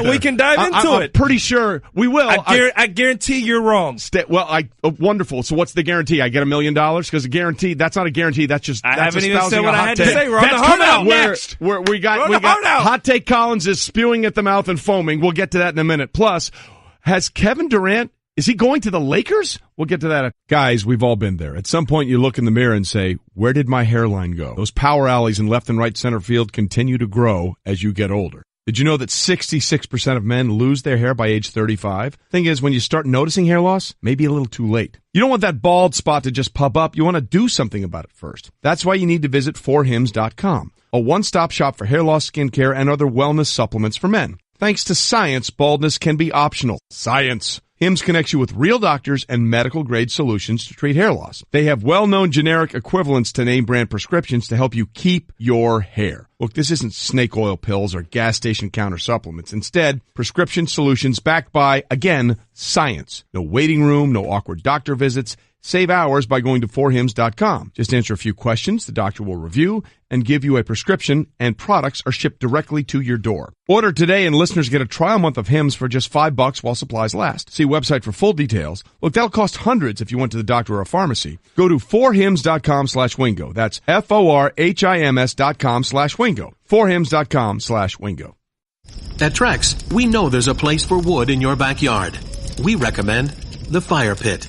you. We can dive into it. I'm pretty sure we will. I guarantee you're wrong. Wonderful. So what's the guarantee? I get $1 million? Because a guarantee, that's not a guarantee. That's just I haven't even said what I had to say. We're on the hard out next. We got Hot Take Collins is spewing at the mouth and foaming. We'll get to that in a minute. Plus, has Kevin Durant, is he going to the Lakers? We'll get to that. Guys, we've all been there. At some point, you look in the mirror and say, where did my hairline go? Those power alleys in left and right center field continue to grow as you get older. Did you know that 66% of men lose their hair by age 35? Thing is, when you start noticing hair loss, maybe a little too late. You don't want that bald spot to just pop up. You want to do something about it first. That's why you need to visit 4hims.com, a one-stop shop for hair loss, skincare, and other wellness supplements for men. Thanks to science, baldness can be optional. Science. Hims connects you with real doctors and medical-grade solutions to treat hair loss. They have well-known generic equivalents to name-brand prescriptions to help you keep your hair. Look, this isn't snake oil pills or gas station counter supplements. Instead, prescription solutions backed by, again, science. No waiting room, no awkward doctor visits. Save hours by going to 4hims.com. Just answer a few questions, the doctor will review and give you a prescription, and products are shipped directly to your door. Order today and listeners get a trial month of Hims for just $5 while supplies last. See website for full details. Look, that'll cost hundreds if you went to the doctor or a pharmacy. Go to 4hims.com/wingo. That's FORHIMS.com/wingo. 4hims.com/wingo. At Trex, we know there's a place for wood in your backyard. We recommend the fire pit.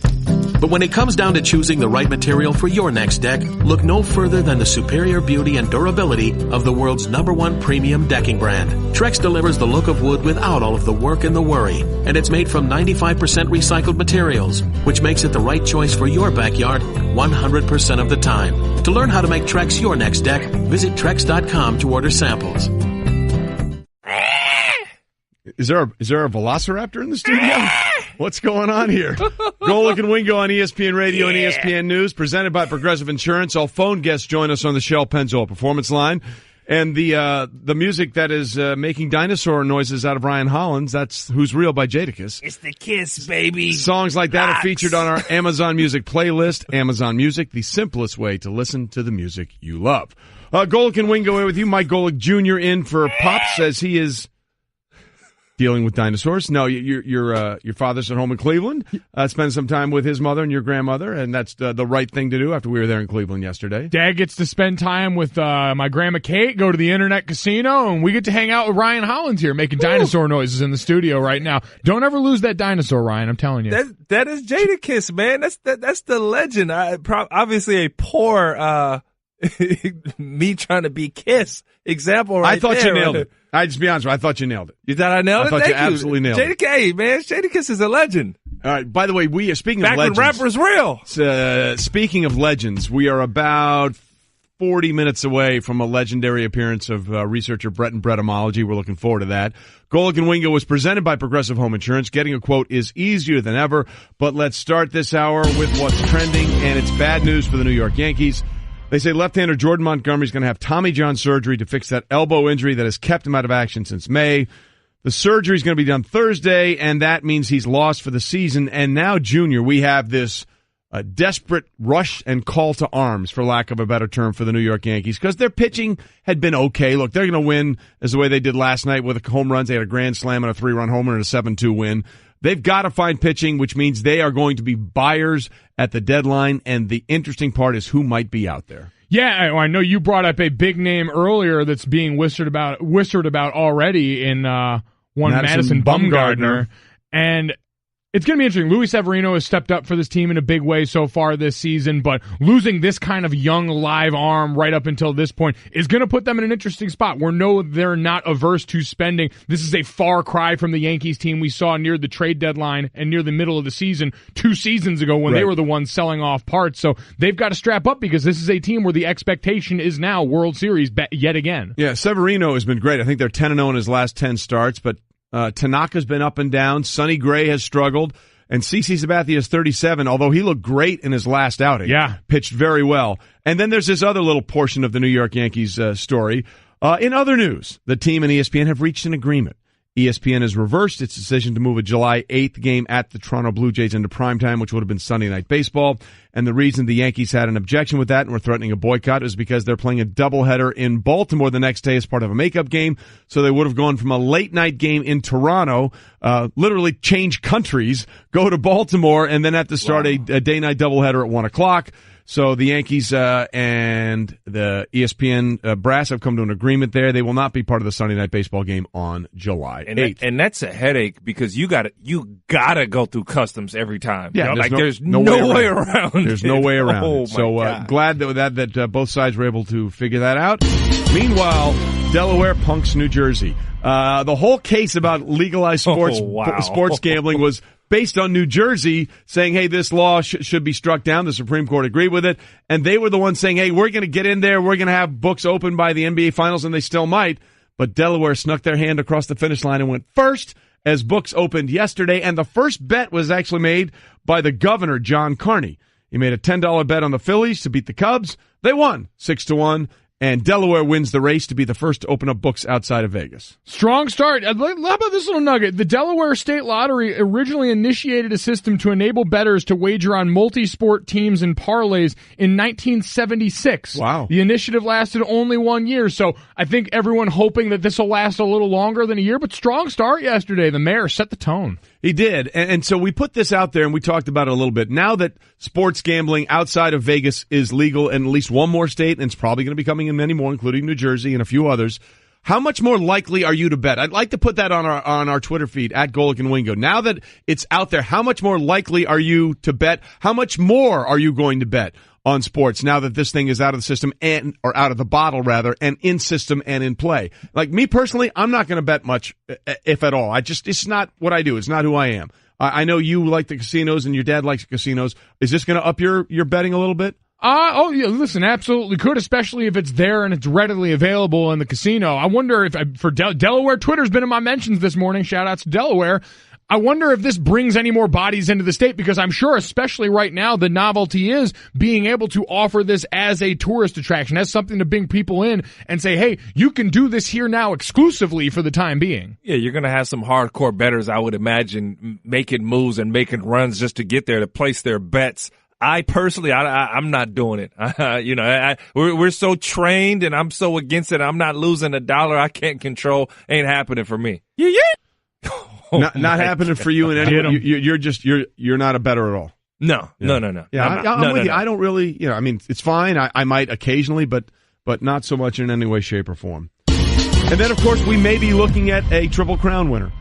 But when it comes down to choosing the right material for your next deck, look no further than the superior beauty and durability of the world's #1 premium decking brand. Trex delivers the look of wood without all of the work and the worry, and it's made from 95% recycled materials, which makes it the right choice for your backyard 100% of the time. To learn how to make Trex your next deck, visit Trex.com to order samples. Is there a velociraptor in the studio? What's going on here? Golic and Wingo on ESPN Radio and ESPN News, presented by Progressive Insurance. All phone guests join us on the Shell Pennzoil Performance Line. And the music that is making dinosaur noises out of Ryan Hollins, that's Who's Real by Jadakiss. It's the Kiss, baby. Songs like that are featured on our Amazon Music playlist. Amazon Music, the simplest way to listen to the music you love. Golic and Wingo here with you. Mike Golic Jr. in for Pops, as he is dealing with dinosaurs. No, your father's at home in Cleveland, spending some time with his mother and your grandmother, and that's the right thing to do after we were there in Cleveland yesterday. Dad gets to spend time with my grandma Kate, go to the internet casino, and we get to hang out with Ryan Hollins here making dinosaur noises in the studio right now. Don't ever lose that dinosaur, Ryan, I'm telling you. That is Jadakiss, man. That's the legend. Obviously a poor me trying to be Kiss. Example right I thought there, you nailed right? it. I just be honest with you, I thought you nailed it. You thought I nailed it? I thought you Thank absolutely nailed it. JDK, man. JDK is a legend. All right. By the way, we are speaking Back of legends. when rap was real. Speaking of legends, we are about 40 minutes away from a legendary appearance of researcher Brett and Bretymology. We're looking forward to that. Golic and Wingo was presented by Progressive Home Insurance. Getting a quote is easier than ever, but let's start this hour with what's trending, and it's bad news for the New York Yankees. They say left-hander Jordan Montgomery is going to have Tommy John surgery to fix that elbow injury that has kept him out of action since May. The surgery is going to be done Thursday, and that means he's lost for the season. And now, Junior, we have this desperate rush and call to arms, for lack of a better term, for the New York Yankees, because their pitching had been okay. Look, they're going to win as the way they did last night with home runs. They had a grand slam and a 3-run homer and a 7-2 win. They've got to find pitching, which means they are going to be buyers at the deadline, and the interesting part is who might be out there. Yeah, I know you brought up a big name earlier that's being whispered about already in Madison Bumgarner. And it's going to be interesting. Luis Severino has stepped up for this team in a big way so far this season, but losing this kind of young live arm right up until this point is going to put them in an interesting spot where they're not averse to spending. This is a far cry from the Yankees team we saw near the trade deadline and near the middle of the season 2 seasons ago when they were the ones selling off parts. So they've got to strap up because this is a team where the expectation is now World Series yet again. Yeah, Severino has been great. I think they're 10-0 in his last 10 starts, but Tanaka's been up and down. Sonny Gray has struggled. And CeCe Sabathia is 37, although he looked great in his last outing. Yeah. Pitched very well. And then there's this other little portion of the New York Yankees story. In other news, the team and ESPN have reached an agreement. ESPN has reversed its decision to move a July 8th game at the Toronto Blue Jays into primetime, which would have been Sunday Night Baseball. And the reason the Yankees had an objection with that and were threatening a boycott is because they're playing a doubleheader in Baltimore the next day as part of a makeup game. So they would have gone from a late-night game in Toronto, literally change countries, go to Baltimore, and then have to start a day-night doubleheader at 1 o'clock. So the Yankees and the ESPN brass have come to an agreement there. They will not be part of the Sunday Night Baseball game on July 8th. And that's a headache because you gotta go through customs every time. Yeah, there's no way around. There's no way around. Oh, it. So glad that both sides were able to figure that out. Meanwhile, Delaware punks New Jersey. The whole case about legalized sports gambling was based on New Jersey saying, hey, this law should be struck down. The Supreme Court agreed with it. And they were the ones saying, hey, we're going to get in there. We're going to have books open by the NBA Finals, and they still might. But Delaware snuck their hand across the finish line and went first as books opened yesterday. And the first bet was actually made by the governor, John Carney. He made a $10 bet on the Phillies to beat the Cubs. They won 6-1. And Delaware wins the race to be the first to open up books outside of Vegas. Strong start. How about this little nugget? The Delaware State Lottery originally initiated a system to enable bettors to wager on multi-sport teams and parlays in 1976. Wow. The initiative lasted only 1 year, so I think everyone hoping that this will last a little longer than a year, but strong start yesterday. The mayor set the tone. He did. And so we put this out there and we talked about it a little bit. Now that sports gambling outside of Vegas is legal in at least one more state, and it's probably going to be coming in many more, including New Jersey and a few others, how much more likely are you to bet? I'd like to put that on our Twitter feed, at Golic and Wingo. Now that it's out there, how much more likely are you to bet? How much more are you going to bet on sports now that this thing is out of the system or out of the bottle rather, and in system and in play? Like me personally, I'm not going to bet much, if at all. It's not what I do. It's not who I am. I know you like the casinos and your dad likes casinos. Is this going to up your betting a little bit? Oh, yeah, listen, absolutely could, especially if it's there and it's readily available in the casino. I wonder if, for Delaware, Twitter's been in my mentions this morning. Shout out to Delaware. I wonder if this brings any more bodies into the state, because I'm sure, especially right now, the novelty is being able to offer this as a tourist attraction, as something to bring people in and say, hey, you can do this here now exclusively for the time being. Yeah, you're going to have some hardcore bettors, I would imagine, making moves and making runs just to get there to place their bets. I personally, I'm not doing it. We're so trained and I'm so against it. I'm not losing a dollar I can't control. Ain't happening for me. Yeah. Not happening for you in any way. You're not a bettor at all. No. Yeah, I'm with you. No. I don't really, it's fine. I might occasionally, but not so much in any way, shape, or form. And then, of course, we may be looking at a Triple Crown winner.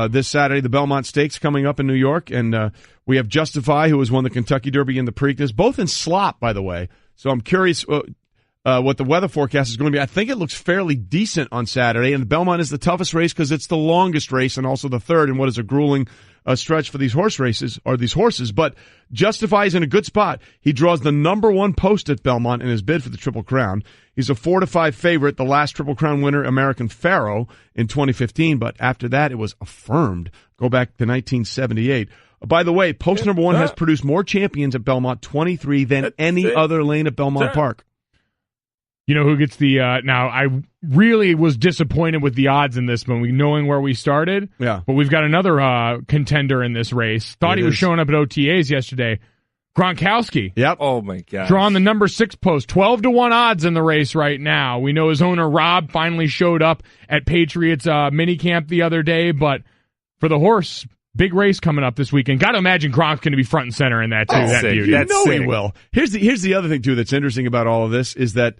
This Saturday, the Belmont Stakes coming up in New York, and we have Justify, who has won the Kentucky Derby and the Preakness, both in slop, by the way. So I'm curious. what the weather forecast is going to be. I think it looks fairly decent on Saturday, and Belmont is the toughest race because it's the longest race and also the third in what is a grueling stretch for these horses. But Justify is in a good spot. He draws the number 1 post at Belmont in his bid for the Triple Crown. He's a 4-5 favorite, the last Triple Crown winner, American Pharoah, in 2015. But after that, it was affirmed. Go back to 1978. By the way, post number 1 has produced more champions at Belmont, 23, than any other lane at Belmont Park. You know who gets the now I really was disappointed with the odds in this one, knowing where we started. Yeah. But we've got another contender in this race. Thought he was showing up at OTAs yesterday. Gronkowski. Yep. Oh my God. Drawing the number 6 post. 12-1 odds in the race right now. We know his owner Rob finally showed up at Patriots minicamp the other day, but for the horse, big race coming up this weekend. Got to imagine Gronk's going to be front and center in that too. That beauty. He will. Here's the other thing too that's interesting about all of this is that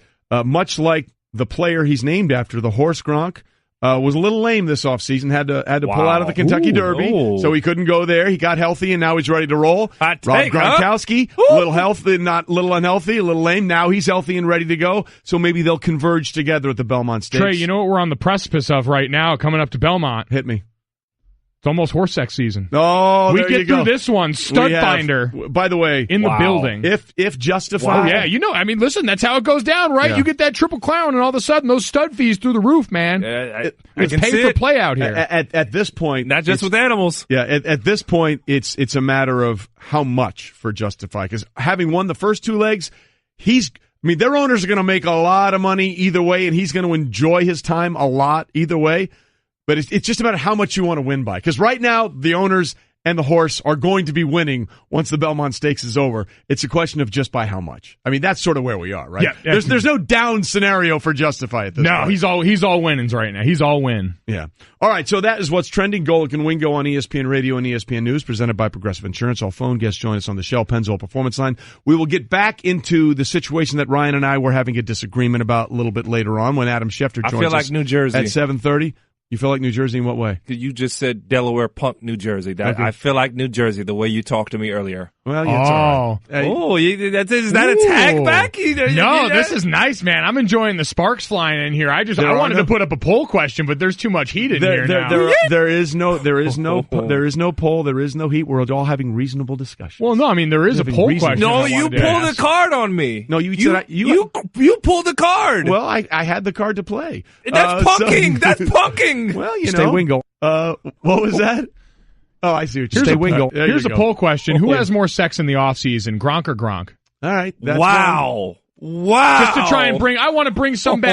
much like the player he's named after, the horse Gronk, was a little lame this offseason, had to pull out of the Kentucky Derby, so he couldn't go there. He got healthy, and now he's ready to roll. Rob Gronkowski, a little healthy, not little unhealthy, a little lame. Now he's healthy and ready to go, so maybe they'll converge together at the Belmont Stakes. Trey, you know what we're on the precipice of right now coming up to Belmont? Hit me. It's almost horse sex season. Oh, we get through this one. Stud Finder. By the way, in the building. If Justify. Oh, yeah. You know, I mean, listen, that's how it goes down, right? Yeah. You get that Triple Crown, and all of a sudden, those stud fees through the roof, man. It's pay for play out here. At this point, not just with animals. Yeah. At this point, it's a matter of how much for Justify, because having won the first 2 legs, their owners are going to make a lot of money either way, and he's going to enjoy his time a lot either way. But it's just about how much you want to win by. Because right now, the owners and the horse are going to be winning once the Belmont Stakes is over. It's a question of just by how much. I mean, that's sort of where we are, right? Yeah, there's no down scenario for Justify at this point. No, he's all winnings right now. He's all win. Yeah. All right, so that is what's trending. Golic and Wingo on ESPN Radio and ESPN News, presented by Progressive Insurance. All phone guests join us on the Shell Pennzoil Performance Line. We will get back into the situation that Ryan and I were having a disagreement about a little bit later on when Adam Schefter joins us. I feel like New Jersey. At 7:30. You feel like New Jersey in what way? You just said Delaware Punk, New Jersey. Okay. I feel like New Jersey the way you talked to me earlier. Well, yeah, it's all right. Is that a tag back? No, this is nice, man. I'm enjoying the sparks flying in here. I wanted to put up a poll question, but there's too much heat in here now. There is no poll. There is no heat. We're all having reasonable discussion. Well, no, I mean there is a poll question. No, you pulled the card on me. No, you pulled the card. Well, I had the card to play. That's punking. That's punking. Well, Stay Wingo. What was that? Oh, I see what you're saying. Wingo. Here's a poll question. Who has more sex in the offseason, Gronk or Gronk? All right. Wow. Just to try and I want to bring some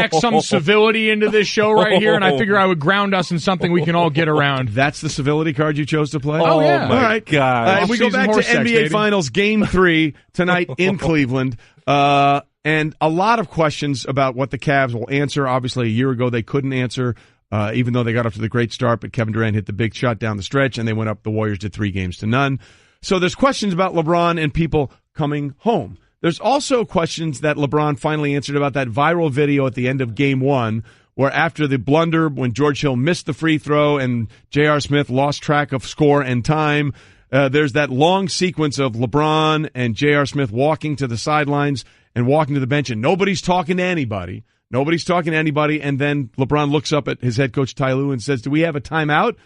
civility into this show right here, and I figure I would ground us in something we can all get around. That's the civility card you chose to play? Oh, yeah. All right. God. We go back to NBA Finals Game 3 tonight in Cleveland. And a lot of questions about what the Cavs will answer. Obviously, a year ago they couldn't answer. Even though they got off to the great start, but Kevin Durant hit the big shot down the stretch, and they went up. The Warriors did 3-0. So there's questions about LeBron and people coming home. There's also questions that LeBron finally answered about that viral video at the end of Game 1, where after the blunder, when George Hill missed the free throw and J.R. Smith lost track of score and time, there's that long sequence of LeBron and J.R. Smith walking to the sidelines and walking to the bench, and nobody's talking to anybody. And then LeBron looks up at his head coach, Ty Lue, and says, "Do we have a timeout?"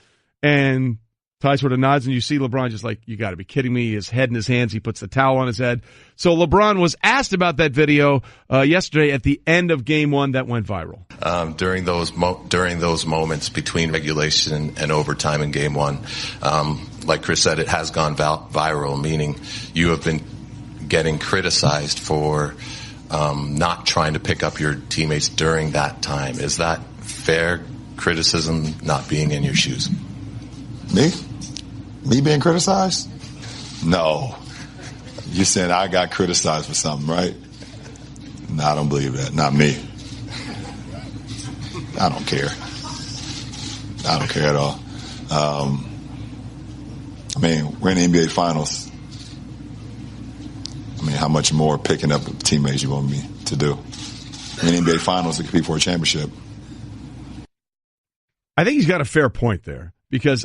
And Ty sort of nods, and you see LeBron just like, you got to be kidding me. His head in his hands. He puts the towel on his head. So LeBron was asked about that video yesterday at the end of Game 1 that went viral. During those moments between regulation and overtime in Game 1, like Chris said, it has gone viral, meaning you have been getting criticized for not trying to pick up your teammates during that time. Is that fair criticism, not being in your shoes? Me being criticized? No. You saying I got criticized for something, right? No, I don't believe that. Not me. I don't care. I don't care at all. We're in the NBA Finals. How much more picking up teammates you want me to do? In the NBA Finals, it could be for a championship. I think he's got a fair point there because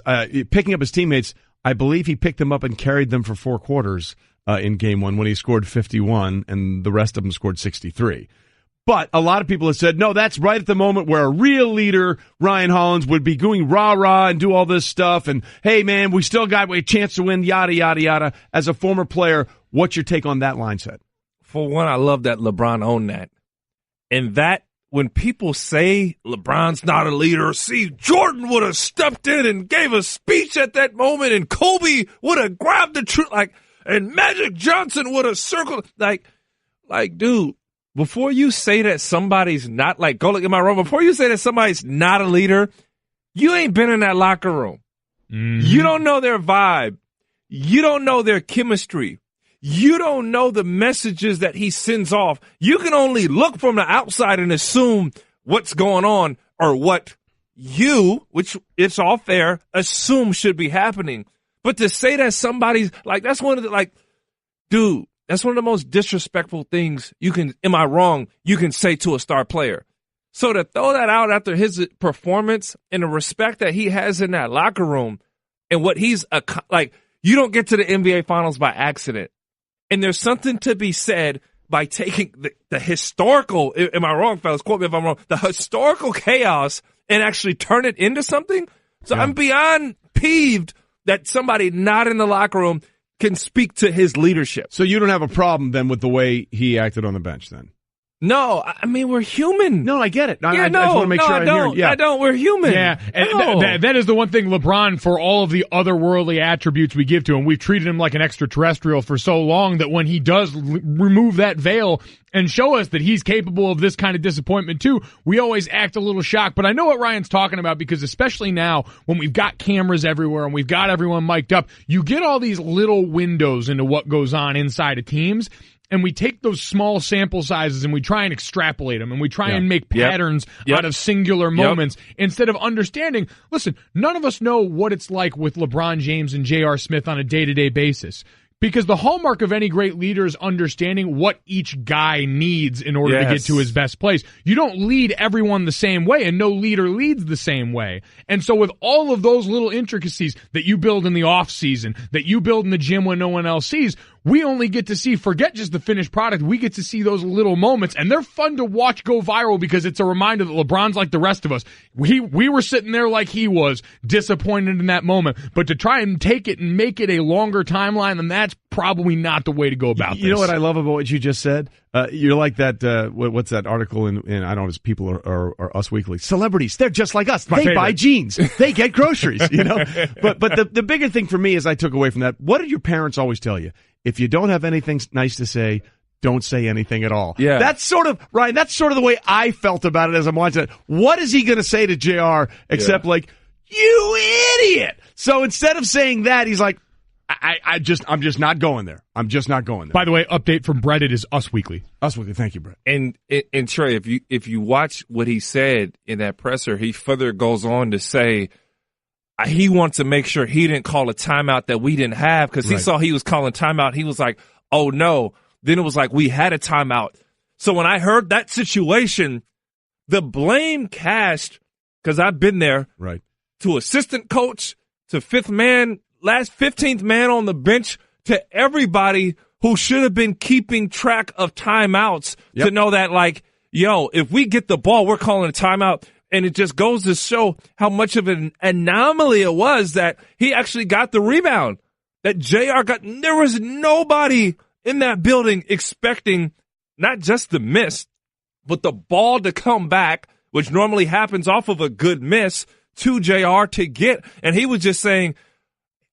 picking up his teammates, I believe he picked them up and carried them for 4 quarters in Game 1 when he scored 51 and the rest of them scored 63. But a lot of people have said, no, that's right at the moment where a real leader, Ryan Hollins, would be going rah-rah and do all this stuff. And, hey, man, we still got a chance to win, yada, yada, yada. As a former player, what's your take on that line set? For one, I love that LeBron owned that. And that, when people say LeBron's not a leader, see, Jordan would have stepped in and gave a speech at that moment, and Kobe would have grabbed the truth, and Magic Johnson would have circled, dude. Before you say that somebody's not, Golic, am I wrong? Before you say that somebody's not a leader, you ain't been in that locker room. Mm-hmm. You don't know their vibe. You don't know their chemistry. You don't know the messages that he sends off. You can only look from the outside and assume what's going on or what you, which it's all fair, assume should be happening. But to say that somebody's, that's one of the, dude, that's one of the most disrespectful things you can, am I wrong, you can say to a star player. So to throw that out after his performance and the respect that he has in that locker room and what he's, you don't get to the NBA Finals by accident. And there's something to be said by taking the historical, am I wrong, fellas? Quote me if I'm wrong, the historical chaos and actually turn it into something. So yeah. I'm beyond peeved that somebody not in the locker room can speak to his leadership. So you don't have a problem then with the way he acted on the bench then? No, I mean, we're human. No, I get it. I just want to make sure I hear it. Yeah. I don't. We're human. Yeah, and that is the one thing LeBron, for all of the otherworldly attributes we give to him, we've treated him like an extraterrestrial for so long that when he does remove that veil and show us that he's capable of this kind of disappointment too, we always act a little shocked. But I know what Ryan's talking about, because especially now when we've got cameras everywhere and we've got everyone mic'd up, you get all these little windows into what goes on inside of teams. And we take those small sample sizes and we try and extrapolate them and we try and make patterns out of singular moments instead of understanding, listen, none of us know what it's like with LeBron James and J.R. Smith on a day-to-day basis. Because the hallmark of any great leader is understanding what each guy needs in order to get to his best place. You don't lead everyone the same way, and no leader leads the same way. And so with all of those little intricacies that you build in the off season, that you build in the gym when no one else sees, we only get to see, forget just the finished product, we get to see those little moments, and they're fun to watch go viral because it's a reminder that LeBron's like the rest of us. We were sitting there like he was, disappointed in that moment. But to try and take it and make it a longer timeline than that's probably not the way to go about this. You know what I love about what you just said? You're like that, what's that article in I don't know, it's People or Us Weekly. Celebrities, they're just like us. They buy jeans. They get groceries, you know? But the bigger thing for me is I took away from that, what did your parents always tell you? If you don't have anything nice to say, don't say anything at all. Yeah. That's sort of, Ryan, that's sort of the way I felt about it as I'm watching it. What is he going to say to JR except you idiot? So instead of saying that, he's like, I'm just not going there. I'm just not going there. By the way, update from Brett, it is Us Weekly. Us Weekly. Thank you, Brett. And Trey, if you watch what he said in that presser, he further goes on to say he wants to make sure he didn't call a timeout that we didn't have, because he saw he was calling timeout. He was like, oh no. Then it was like, we had a timeout. So when I heard that situation, the blame cast, because I've been there, to assistant coach, to fifth man, last 15th man on the bench, to everybody who should have been keeping track of timeouts to know that, if we get the ball, we're calling a timeout. And it just goes to show how much of an anomaly it was that he actually got the rebound, that JR got. There was nobody in that building expecting not just the miss, but the ball to come back, which normally happens off of a good miss, to JR to get. And he was just saying,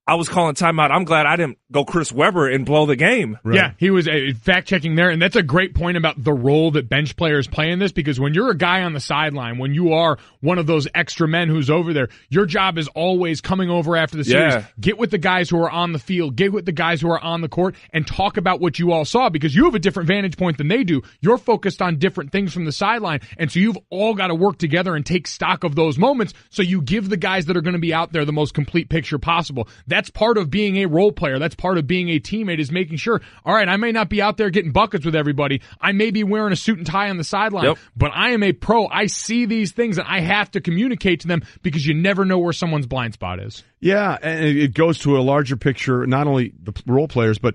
I was calling timeout. I'm glad I didn't go Chris Webber and blow the game. Right. Yeah, he was fact-checking there, and that's a great point about the role that bench players play in this, because when you're a guy on the sideline, when you are one of those extra men who's over there, your job is always coming over after the series, get with the guys who are on the field, get with the guys who are on the court, and talk about what you all saw, because you have a different vantage point than they do. You're focused on different things from the sideline, and so you've all got to work together and take stock of those moments, so you give the guys that are going to be out there the most complete picture possible. That's part of being a role player. That's part of being a teammate, is making sure, all right, I may not be out there getting buckets with everybody. I may be wearing a suit and tie on the sideline, but I am a pro. I see these things and I have to communicate to them, because you never know where someone's blind spot is. Yeah, and it goes to a larger picture, not only the role players, but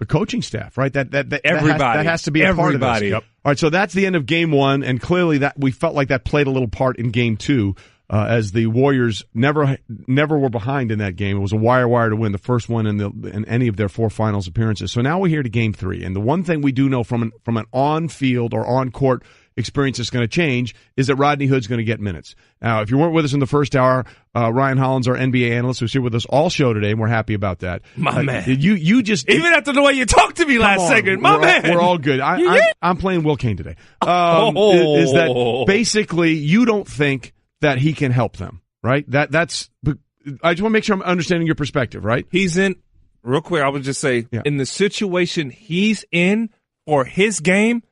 The coaching staff, right? That has to be a part of this. Yep. All right, so that's the end of game one, and clearly that we felt like that played a little part in game two, as the Warriors never were behind in that game. It was a wire to win, the first one in any of their 4 finals appearances. So now we're here to game 3, and the one thing we do know from an on-field or on-court experience that's going to change is that Rodney Hood's going to get minutes. Now, if you weren't with us in the first hour, Ryan Hollins, our NBA analyst, who's here with us all show today, and we're happy about that. My man. You just... Even after the way you talked to me last segment, man. We're all good. I'm playing Will Kane today. Is that basically you don't think that he can help them, right? That's... I just want to make sure I'm understanding your perspective, right? He's in... Real quick, I would just say, in the situation he's in for his game,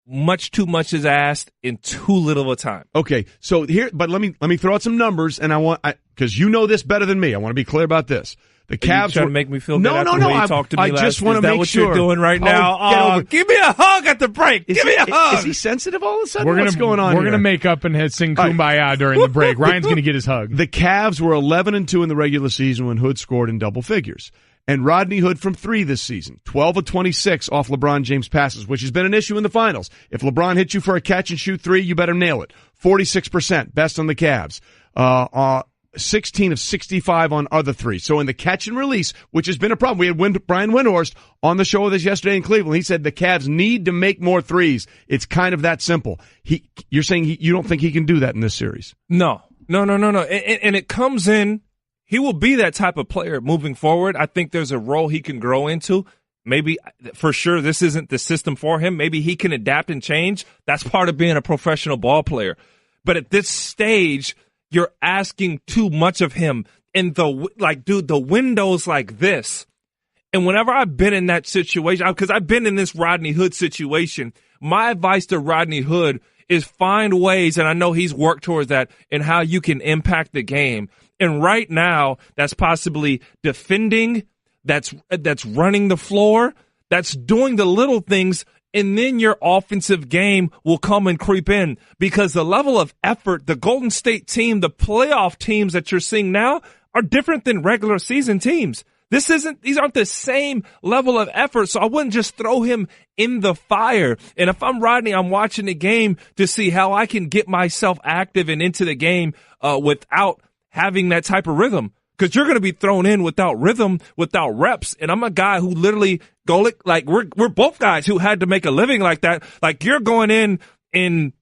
much too much is asked in too little of a time. Okay, so here, but let me throw out some numbers, and because you know this better than me. I want to be clear about this. The Cavs trying to make me feel good. No. I just want to make what sure. You're doing right now. Give me a hug at the break. Give me a hug. Is he sensitive all of a sudden? What's going on? We're going to make up and sing Kumbaya during the break. Ryan's going to get his hug. The Cavs were 11-2 in the regular season when Hood scored in double figures. And Rodney Hood from 3 this season, 12 of 26 off LeBron James passes, which has been an issue in the finals. If LeBron hits you for a catch-and-shoot 3, you better nail it. 46%, best on the Cavs. 16 of 65 on other 3. So in the catch-and-release, which has been a problem. We had Brian Windhorst on the show with us yesterday in Cleveland. He said the Cavs need to make more threes. It's kind of that simple. You're saying you don't think he can do that in this series? No. And it comes in. He will be that type of player moving forward. I think there's a role he can grow into. Maybe, for sure, this isn't the system for him. Maybe he can adapt and change. That's part of being a professional ball player. But at this stage, you're asking too much of him. And the window's like this. And whenever I've been in that situation, because I've been in this Rodney Hood situation, my advice to Rodney Hood is find ways, and I know he's worked towards that, in how you can impact the game. And right now, that's possibly defending, that's running the floor, that's doing the little things, and then your offensive game will come and creep in. Because the level of effort, the Golden State team, the playoff teams that you're seeing now are different than regular season teams. These aren't the same level of effort, so I wouldn't just throw him in the fire. And if I'm Rodney, I'm watching the game to see how I can get myself active and into the game without having that type of rhythm, because you're going to be thrown in without rhythm, without reps. And I'm a guy who literally, Golic, like we're both guys who had to make a living like that. Like you're going in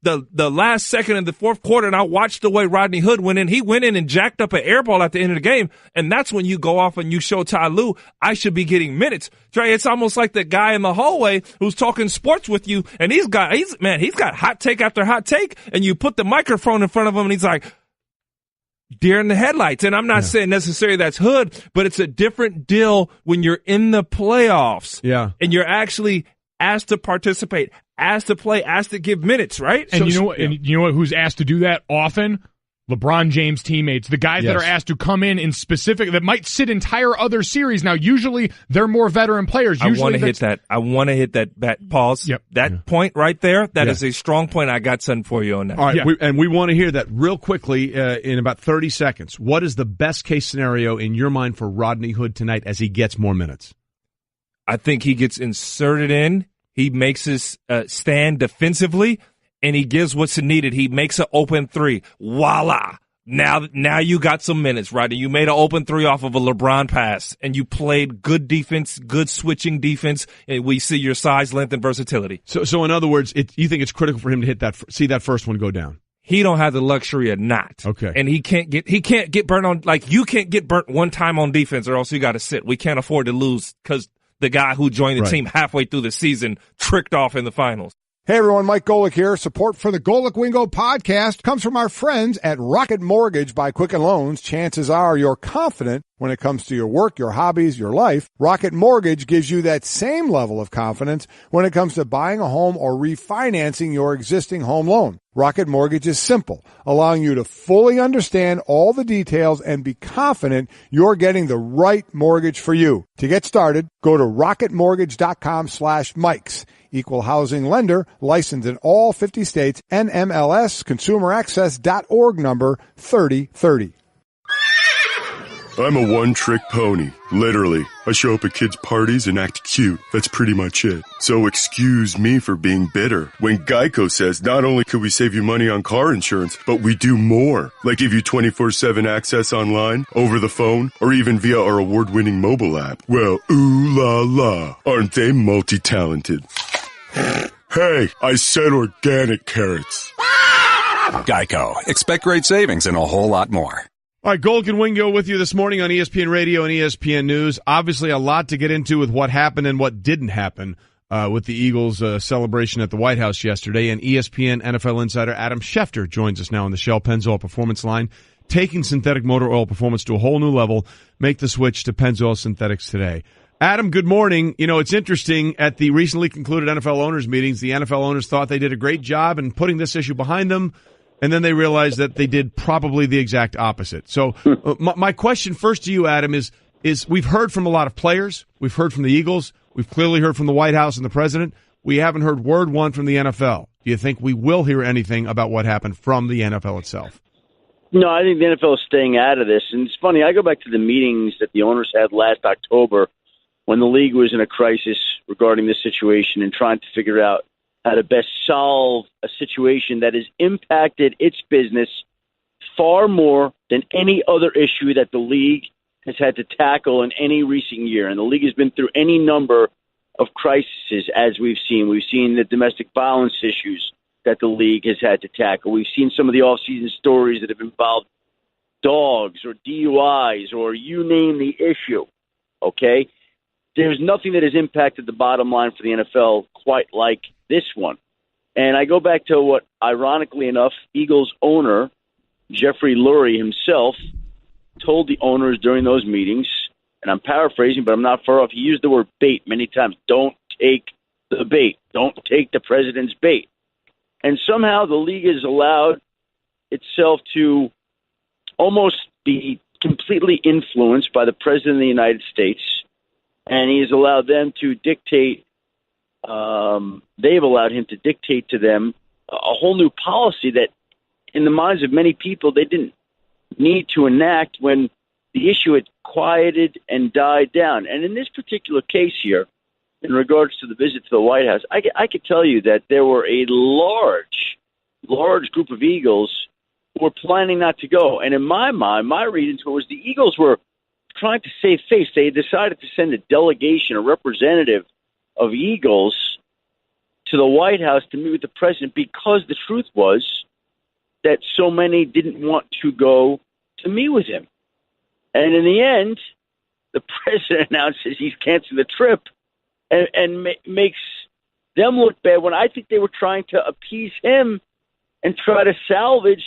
the last second of the fourth quarter, and I watched the way Rodney Hood went in. He went in and jacked up an air ball at the end of the game, and that's when you go off and you show Ty Lue, I should be getting minutes. Trey, it's almost like the guy in the hallway who's talking sports with you, and he's got hot take after hot take, and you put the microphone in front of him, and he's like, deer in the headlights. And I'm not saying necessarily that's Hood, but it's a different deal when you're in the playoffs. Yeah. And you're actually asked to participate, asked to play, asked to give minutes, right? And you know what? Who's asked to do that often? LeBron James teammates, the guys that are asked to come in specific, that might sit entire other series. Now, usually they're more veteran players. I want to hit that. Pause. Yep. That point right there, that is a strong point. I got something for you on that. All right, we want to hear that real quickly in about 30 seconds. What is the best case scenario in your mind for Rodney Hood tonight as he gets more minutes? I think he gets inserted in. He makes his stand defensively, and he gives what's needed. He makes an open 3. Voila. Now you got some minutes, Rodney. You made an open 3 off of a LeBron pass, and you played good defense, good switching defense, and we see your size, length, and versatility. So in other words, you think it's critical for him to see that first one go down? He don't have the luxury of not. Okay. And he can't get burnt on, like you can't get burnt one time on defense or else you got to sit. We can't afford to lose because the guy who joined the team halfway through the season tricked off in the finals. Hey everyone, Mike Golic here. Support for the Golic Wingo podcast comes from our friends at Rocket Mortgage by Quicken Loans. Chances are you're confident when it comes to your work, your hobbies, your life. Rocket Mortgage gives you that same level of confidence when it comes to buying a home or refinancing your existing home loan. Rocket Mortgage is simple, allowing you to fully understand all the details and be confident you're getting the right mortgage for you. To get started, go to rocketmortgage.com/Mikes. Equal housing lender, licensed in all 50 states, NMLS, consumeraccess.org number 3030. I'm a one-trick pony. Literally. I show up at kids' parties and act cute. That's pretty much it. So excuse me for being bitter. When Geico says not only could we save you money on car insurance, but we do more. Like give you 24/7 access online, over the phone, or even via our award-winning mobile app. Well, ooh la la. Aren't they multi-talented? Hey, I said organic carrots. Geico. Expect great savings and a whole lot more. All right, Golic and Wingo with you this morning on ESPN Radio and ESPN News. Obviously, a lot to get into with what happened and what didn't happen with the Eagles' celebration at the White House yesterday. And ESPN NFL insider Adam Schefter joins us now on the Shell Pennzoil Performance line, taking synthetic motor oil performance to a whole new level. Make the switch to Pennzoil Synthetics today. Adam, good morning. You know, it's interesting. At the recently concluded NFL owners meetings, the NFL owners thought they did a great job in putting this issue behind them. And then they realized that they did probably the exact opposite. So my question first to you, Adam, is we've heard from a lot of players. We've heard from the Eagles. We've clearly heard from the White House and the president. We haven't heard word one from the NFL. Do you think we will hear anything about what happened from the NFL itself? No, I think the NFL is staying out of this. And it's funny, I go back to the meetings that the owners had last October when the league was in a crisis regarding this situation and trying to figure out how to best solve a situation that has impacted its business far more than any other issue that the league has had to tackle in any recent year. And the league has been through any number of crises, as we've seen. We've seen the domestic violence issues that the league has had to tackle. We've seen some of the off-season stories that have involved dogs or DUIs or you name the issue, okay? There's nothing that has impacted the bottom line for the NFL quite like this one. And I go back to what, ironically enough, Eagles owner Jeffrey Lurie himself told the owners during those meetings, and I'm paraphrasing, but I'm not far off. He used the word bait many times. Don't take the bait. Don't take the president's bait. And somehow the league has allowed itself to almost be completely influenced by the president of the United States, and he has allowed them to dictate, they've allowed him to dictate to them a whole new policy that in the minds of many people they didn't need to enact when the issue had quieted and died down. And in this particular case here, in regards to the visit to the White House, I could tell you that there were a large group of Eagles who were planning not to go. And in my mind, my reading to it was the Eagles were trying to save face. They decided to send a delegation, a representative of Eagles to the White House to meet with the president because the truth was that so many didn't want to go to meet with him. And in the end, the president announces he's canceling the trip and makes them look bad when I think they were trying to appease him and try to salvage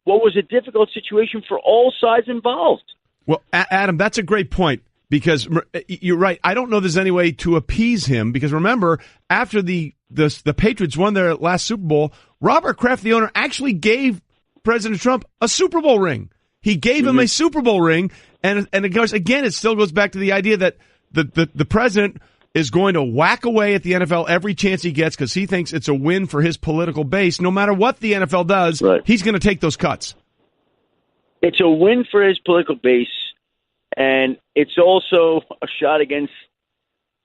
what was a difficult situation for all sides involved. Well, Adam, that's a great point because you're right. I don't know there's any way to appease him because remember, after the Patriots won their last Super Bowl, Robert Kraft, the owner, actually gave President Trump a Super Bowl ring. He gave him a Super Bowl ring, and it goes again. It still goes back to the idea that the president is going to whack away at the NFL every chance he gets because he thinks it's a win for his political base. No matter what the NFL does, he's going to take those cuts. It's a win for his political base, and it's also a shot against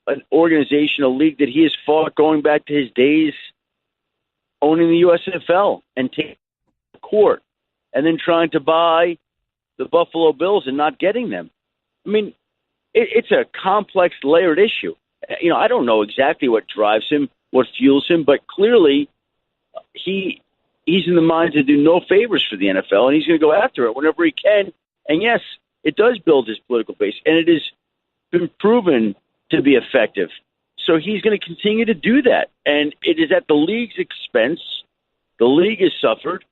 an organization, a league that he has fought going back to his days owning the USFL and taking to court and then trying to buy the Buffalo Bills and not getting them. I mean, it's a complex, layered issue. You know, I don't know exactly what drives him, what fuels him, but clearly he's in the mind to do no favors for the NFL, and he's going to go after it whenever he can. And yes, it does build his political base, and it has been proven to be effective. So he's going to continue to do that, and it is at the league's expense. The league has suffered,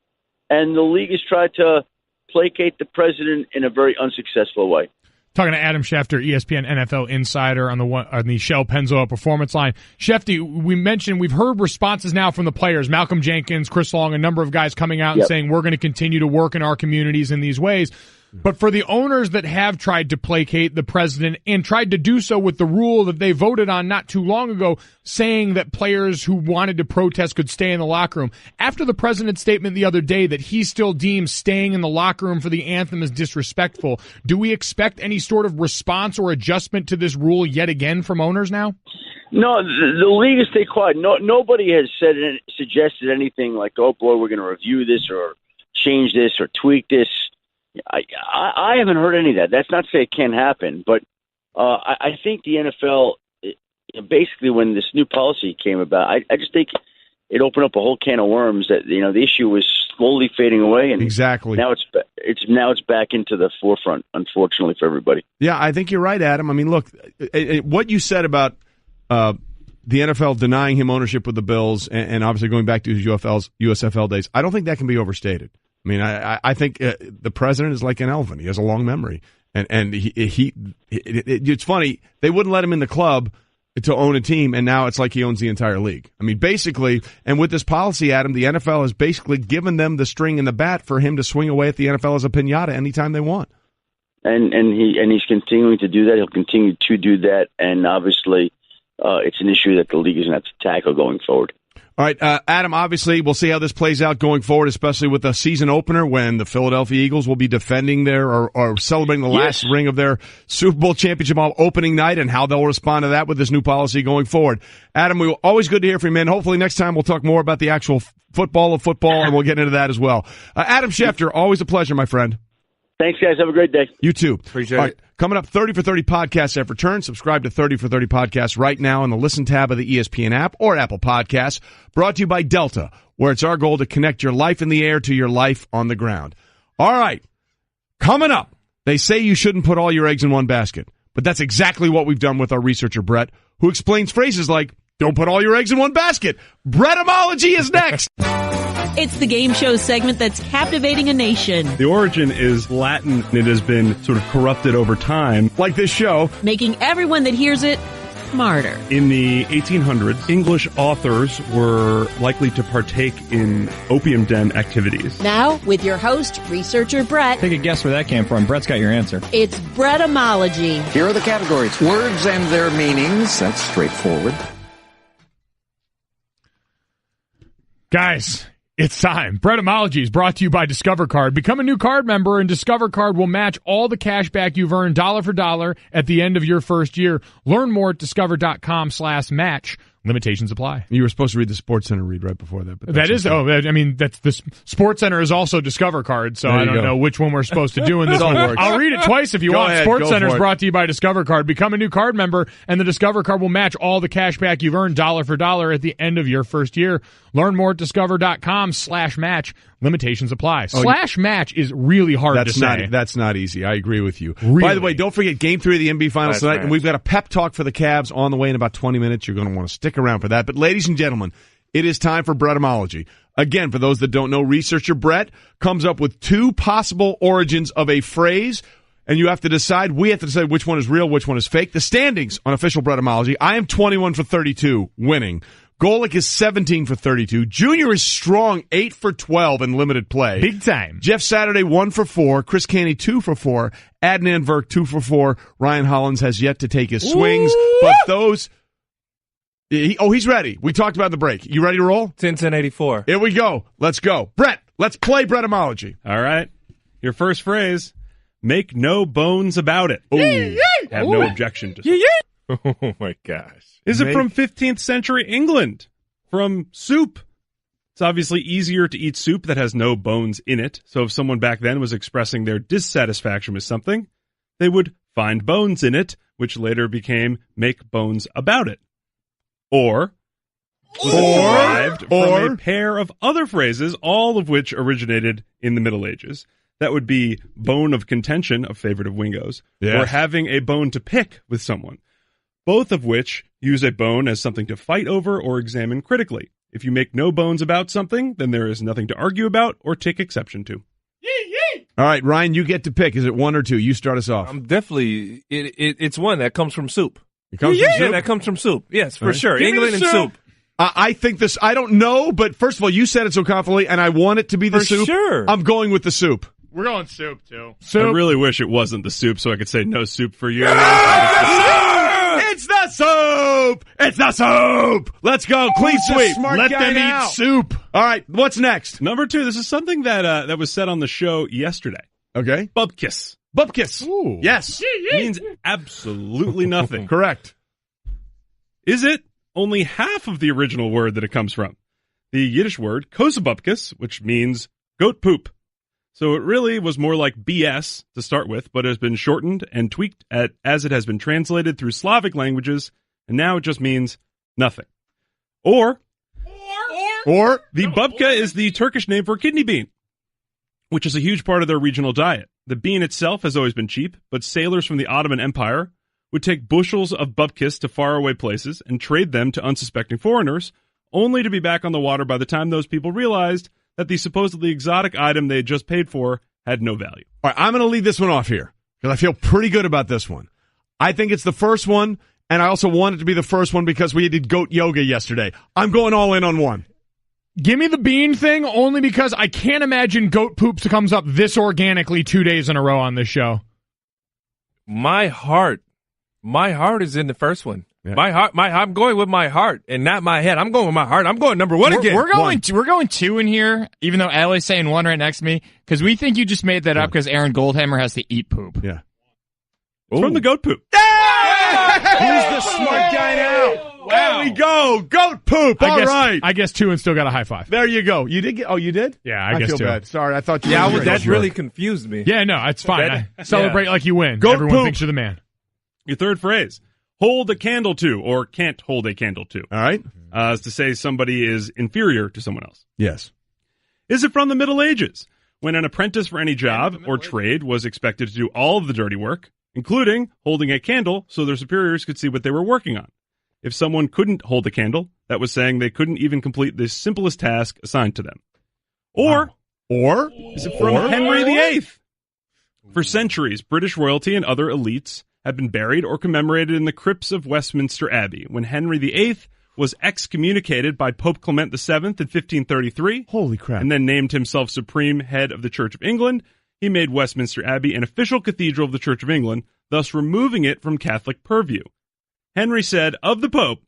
and the league has tried to placate the president in a very unsuccessful way. Talking to Adam Schefter, ESPN NFL insider on the Shell Pennzoil Performance line. Schefter, we've heard responses now from the players, Malcolm Jenkins, Chris Long, a number of guys coming out and saying we're going to continue to work in our communities in these ways. But for the owners that have tried to placate the president and tried to do so with the rule that they voted on not too long ago, saying that players who wanted to protest could stay in the locker room, after the president's statement the other day that he still deems staying in the locker room for the anthem as disrespectful, do we expect any sort of response or adjustment to this rule yet again from owners now? No, the league has stayed quiet. Nobody has suggested anything like, oh, boy, we're going to review this or change this or tweak this. I haven't heard any of that. That's not to say it can't happen, but I think the NFL, basically when this new policy came about, I just think it opened up a whole can of worms that, the issue was slowly fading away. And exactly. Now it's back into the forefront, unfortunately, for everybody. Yeah, I think you're right, Adam. I mean, look, what you said about the NFL denying him ownership with the Bills and obviously going back to his USFL days, I don't think that can be overstated. I mean, I think the president is like an elven. He has a long memory. And it's funny. They wouldn't let him in the club to own a team, and now it's like he owns the entire league. I mean, basically, and with this policy, Adam, the NFL has basically given them the string and the bat for him to swing away at the NFL as a piñata anytime they want. And he's continuing to do that. He'll continue to do that, and obviously it's an issue that the league is going to have to tackle going forward. All right, Adam, obviously, we'll see how this plays out going forward, especially with the season opener when the Philadelphia Eagles will be defending or celebrating the last ring of their Super Bowl championship on opening night and how they'll respond to that with this new policy going forward. Adam, always good to hear from you, man. Hopefully next time we'll talk more about the actual football of football, and we'll get into that as well. Adam Schefter, always a pleasure, my friend. Thanks, guys. Have a great day. You too. Appreciate it. Coming up, 30 for 30 podcasts have returned. Subscribe to 30 for 30 podcasts right now in the Listen tab of the ESPN app or Apple Podcasts. Brought to you by Delta, where it's our goal to connect your life in the air to your life on the ground. All right. Coming up, they say you shouldn't put all your eggs in one basket. But that's exactly what we've done with our researcher, Brett, who explains phrases like, don't put all your eggs in one basket. Bretymology is next. It's the game show segment that's captivating a nation. The origin is Latin. It has been sort of corrupted over time. Like this show. Making everyone that hears it smarter. In the 1800s, English authors were likely to partake in opium den activities. Now, with your host, researcher Brett. Take a guess where that came from. Brett's got your answer. It's Bretymology. Here are the categories. Words and their meanings. That's straightforward. Guys, it's time. Bretymology is brought to you by Discover Card. Become a new card member, and Discover Card will match all the cash back you've earned dollar for dollar at the end of your first year. Learn more at discover.com/match. Limitations apply. You were supposed to read the SportsCenter read right before that. But that's the SportsCenter is also Discover Card, so I don't know which one we're supposed to do in this one. I'll read it twice if you want. SportsCenter is brought to you by Discover Card. Become a new card member, and the Discover Card will match all the cash back you've earned dollar for dollar at the end of your first year. Learn more at discover.com/match. Limitations apply. /match is really hard to say. That's not easy. I agree with you. Really? By the way, don't forget Game 3 of the NBA Finals tonight, and we've got a pep talk for the Cavs on the way in about 20 minutes. You're going to want to stick around for that. But ladies and gentlemen, it is time for Bretymology. Again, for those that don't know, researcher Brett comes up with two possible origins of a phrase, and we have to decide which one is real, which one is fake. The standings on official Bretymology: I am 21 for 32, winning. Golic is 17 for 32. Junior is strong, 8 for 12 in limited play. Big time. Jeff Saturday, 1 for 4. Chris Canny, 2 for 4. Adnan Verk, 2 for 4. Ryan Hollins has yet to take his swings. But those... he's ready. We talked about the break. You ready to roll? 10-10-84. Here we go. Let's go. Brett, let's play Bretymology. All right. Your first phrase, make no bones about it. Have no objection to it. Oh, my gosh. Is it from 15th century England? From soup? It's obviously easier to eat soup that has no bones in it. So if someone back then was expressing their dissatisfaction with something, they would find bones in it, which later became make bones about it. Or was it derived from a pair of other phrases, all of which originated in the Middle Ages. That would be bone of contention, a favorite of Wingo's, or having a bone to pick with someone. Both of which use a bone as something to fight over or examine critically. If you make no bones about something, then there is nothing to argue about or take exception to. All right, Ryan, you get to pick. Is it one or two? You start us off. Definitely, it's one that comes from soup. It comes from soup? Yeah, that comes from soup. Yes, for sure. England and soup. I think this, I don't know, but first of all, you said it so confidently, and I want it to be the soup. Sure. I'm going with the soup. We're going soup, too. I really wish it wasn't the soup so I could say no soup for you. It's the soup! It's the soup! Let's go. Clean sweep. Let them eat soup. All right, what's next? Number 2, this is something that was said on the show yesterday. Okay. Bubkiss. Bubkiss. Ooh. Yes. Means absolutely nothing. Correct. Is it only half of the original word that it comes from? The Yiddish word kozebubkiss, which means goat poop. So it really was more like BS to start with, but has been shortened and tweaked as it has been translated through Slavic languages, and now it just means nothing. Or the bubka is the Turkish name for kidney bean, which is a huge part of their regional diet. The bean itself has always been cheap, but sailors from the Ottoman Empire would take bushels of bubkiss to faraway places and trade them to unsuspecting foreigners, only to be back on the water by the time those people realized that the supposedly exotic item they had just paid for had no value. All right, I'm going to lead this one off here because I feel pretty good about this one. I think it's the first one, and I also want it to be the first one because we did goat yoga yesterday. I'm going all in on one. Give me the bean thing only because I can't imagine goat poops comes up this organically 2 days in a row on this show. My heart is in the first one. Yeah. I'm going with my heart and not my head. I'm going with my heart. I'm going number 1 again. We're going 2 in here, even though Allie's saying 1 right next to me, because we think you just made that up because Aaron Goldhammer has to eat poop. Yeah. It's from the goat poop. Who's the smart guy now? Wow. There we go. Goat poop. All right. I guess 2 and still got a high five. There you go. You did get, you did? Yeah, I guess feel 2. Bad. Sorry, I thought you were. That really confused me. Yeah, no, it's fine. Celebrate like you win. Goat Everyone poop. thinks you're the man. Your third phrase. Hold a candle to, or can't hold a candle to. All right. Is to say somebody is inferior to someone else. Yes. Is it from the Middle Ages, when an apprentice for any job or trade was expected to do all of the dirty work, including holding a candle so their superiors could see what they were working on? If someone couldn't hold a candle, that was saying they couldn't even complete the simplest task assigned to them. Or is it from Henry VIII? For centuries, British royalty and other elites have been buried or commemorated in the crypts of Westminster Abbey. When Henry VIII was excommunicated by Pope Clement VII in 1533, holy crap, and then named himself supreme head of the Church of England, he made Westminster Abbey an official cathedral of the Church of England, thus removing it from Catholic purview. Henry said of the Pope,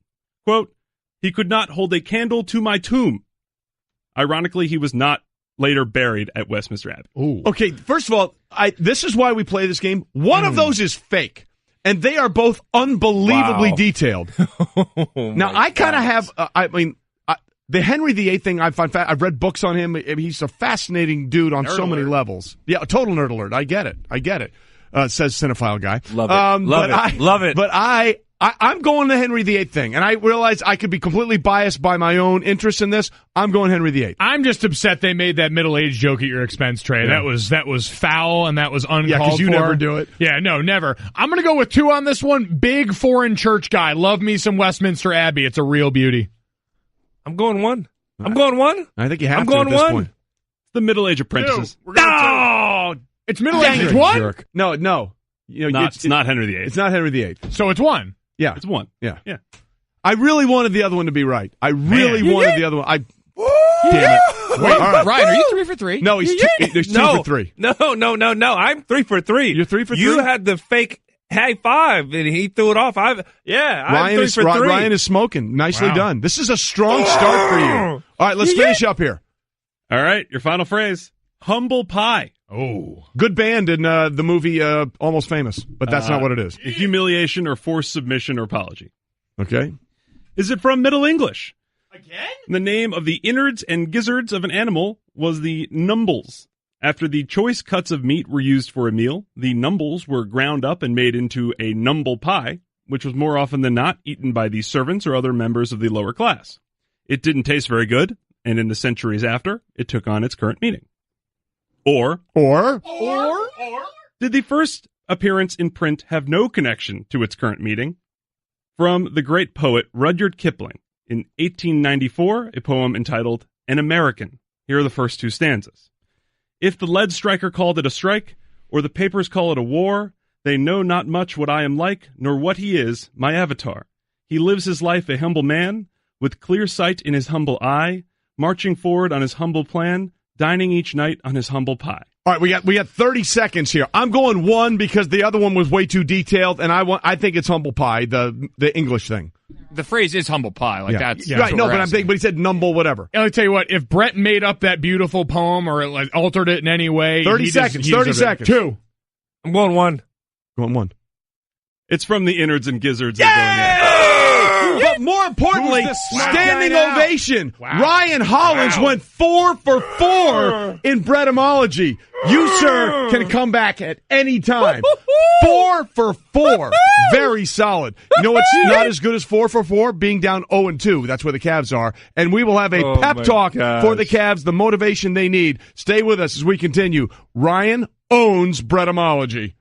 quote, "He could not hold a candle to my tomb." Ironically, he was not later buried at Westminster Abbey. Ooh. Okay, first of all, this is why we play this game. One of those is fake, and they are both unbelievably detailed. Now, I kind of have, the Henry VIII thing, I've read books on him. He's a fascinating dude on so many levels. Yeah, total nerd alert. I get it. Says Cinephile Guy. Love it. Love it. But I'm going the Henry VIII thing, and I realize I could be completely biased by my own interest in this. I'm going Henry VIII. I'm just upset they made that middle-aged joke at your expense, Trey. Yeah. That was foul, and that was uncalled for. Yeah, because you never do it. Yeah, no, never. I'm going to go with 2 on this one. Big foreign church guy. Love me some Westminster Abbey. It's a real beauty. I'm going 1. I'm going 1. I think you have I'm to going at this 1. point. The middle-aged apprentices. No! It's middle-aged 1? Jerk. No. It's not Henry VIII. It's not Henry VIII. So it's 1. Yeah. It's 1. Yeah. Yeah. I really wanted the other one to be right. Wanted the other one. Damn it. Wait, right. Ryan, are you 3 for 3? No, there's 2 for 3. No. I'm 3 for 3. You're 3 for 3? You had the fake high five, and he threw it off. I'm 3 for 3. Ryan is smoking. Nicely done. This is a strong start for you. All right, let's finish up here. All right, your final phrase. Humble pie. Oh. Good band in the movie Almost Famous, but that's not what it is. Humiliation or forced submission or apology. Okay. Is it from Middle English? Again? The name of the innards and gizzards of an animal was the numbles. After the choice cuts of meat were used for a meal, the numbles were ground up and made into a numble pie, which was more often than not eaten by the servants or other members of the lower class. It didn't taste very good, and in the centuries after, it took on its current meaning. Or did the first appearance in print have no connection to its current meaning? From the great poet Rudyard Kipling, in 1894, a poem entitled An American. Here are the first 2 stanzas. If the lead striker called it a strike, or the papers call it a war, they know not much what I am like, nor what he is, my avatar. He lives his life a humble man, with clear sight in his humble eye, marching forward on his humble plan, dining each night on his humble pie. All right, we got 30 seconds here. I'm going 1 because the other one was way too detailed, and I think it's humble pie, the English thing. The phrase is humble pie. Like that's right. No, but I'm thinking, but he said numble, whatever. And I'll tell you what, if Brett made up that beautiful poem or like altered it in any way, 30 seconds. 30 seconds. 2. I'm going 1. Going 1. It's from the innards and gizzards. But more importantly, standing ovation. Wow. Ryan Hollins went 4 for 4 in Bretymology. You, sir, can come back at any time. 4 for 4. Very solid. You know what's not as good as 4 for 4? Being down 0-2. That's where the Cavs are. And we will have a pep talk for the Cavs, the motivation they need. Stay with us as we continue. Ryan owns Bretymology.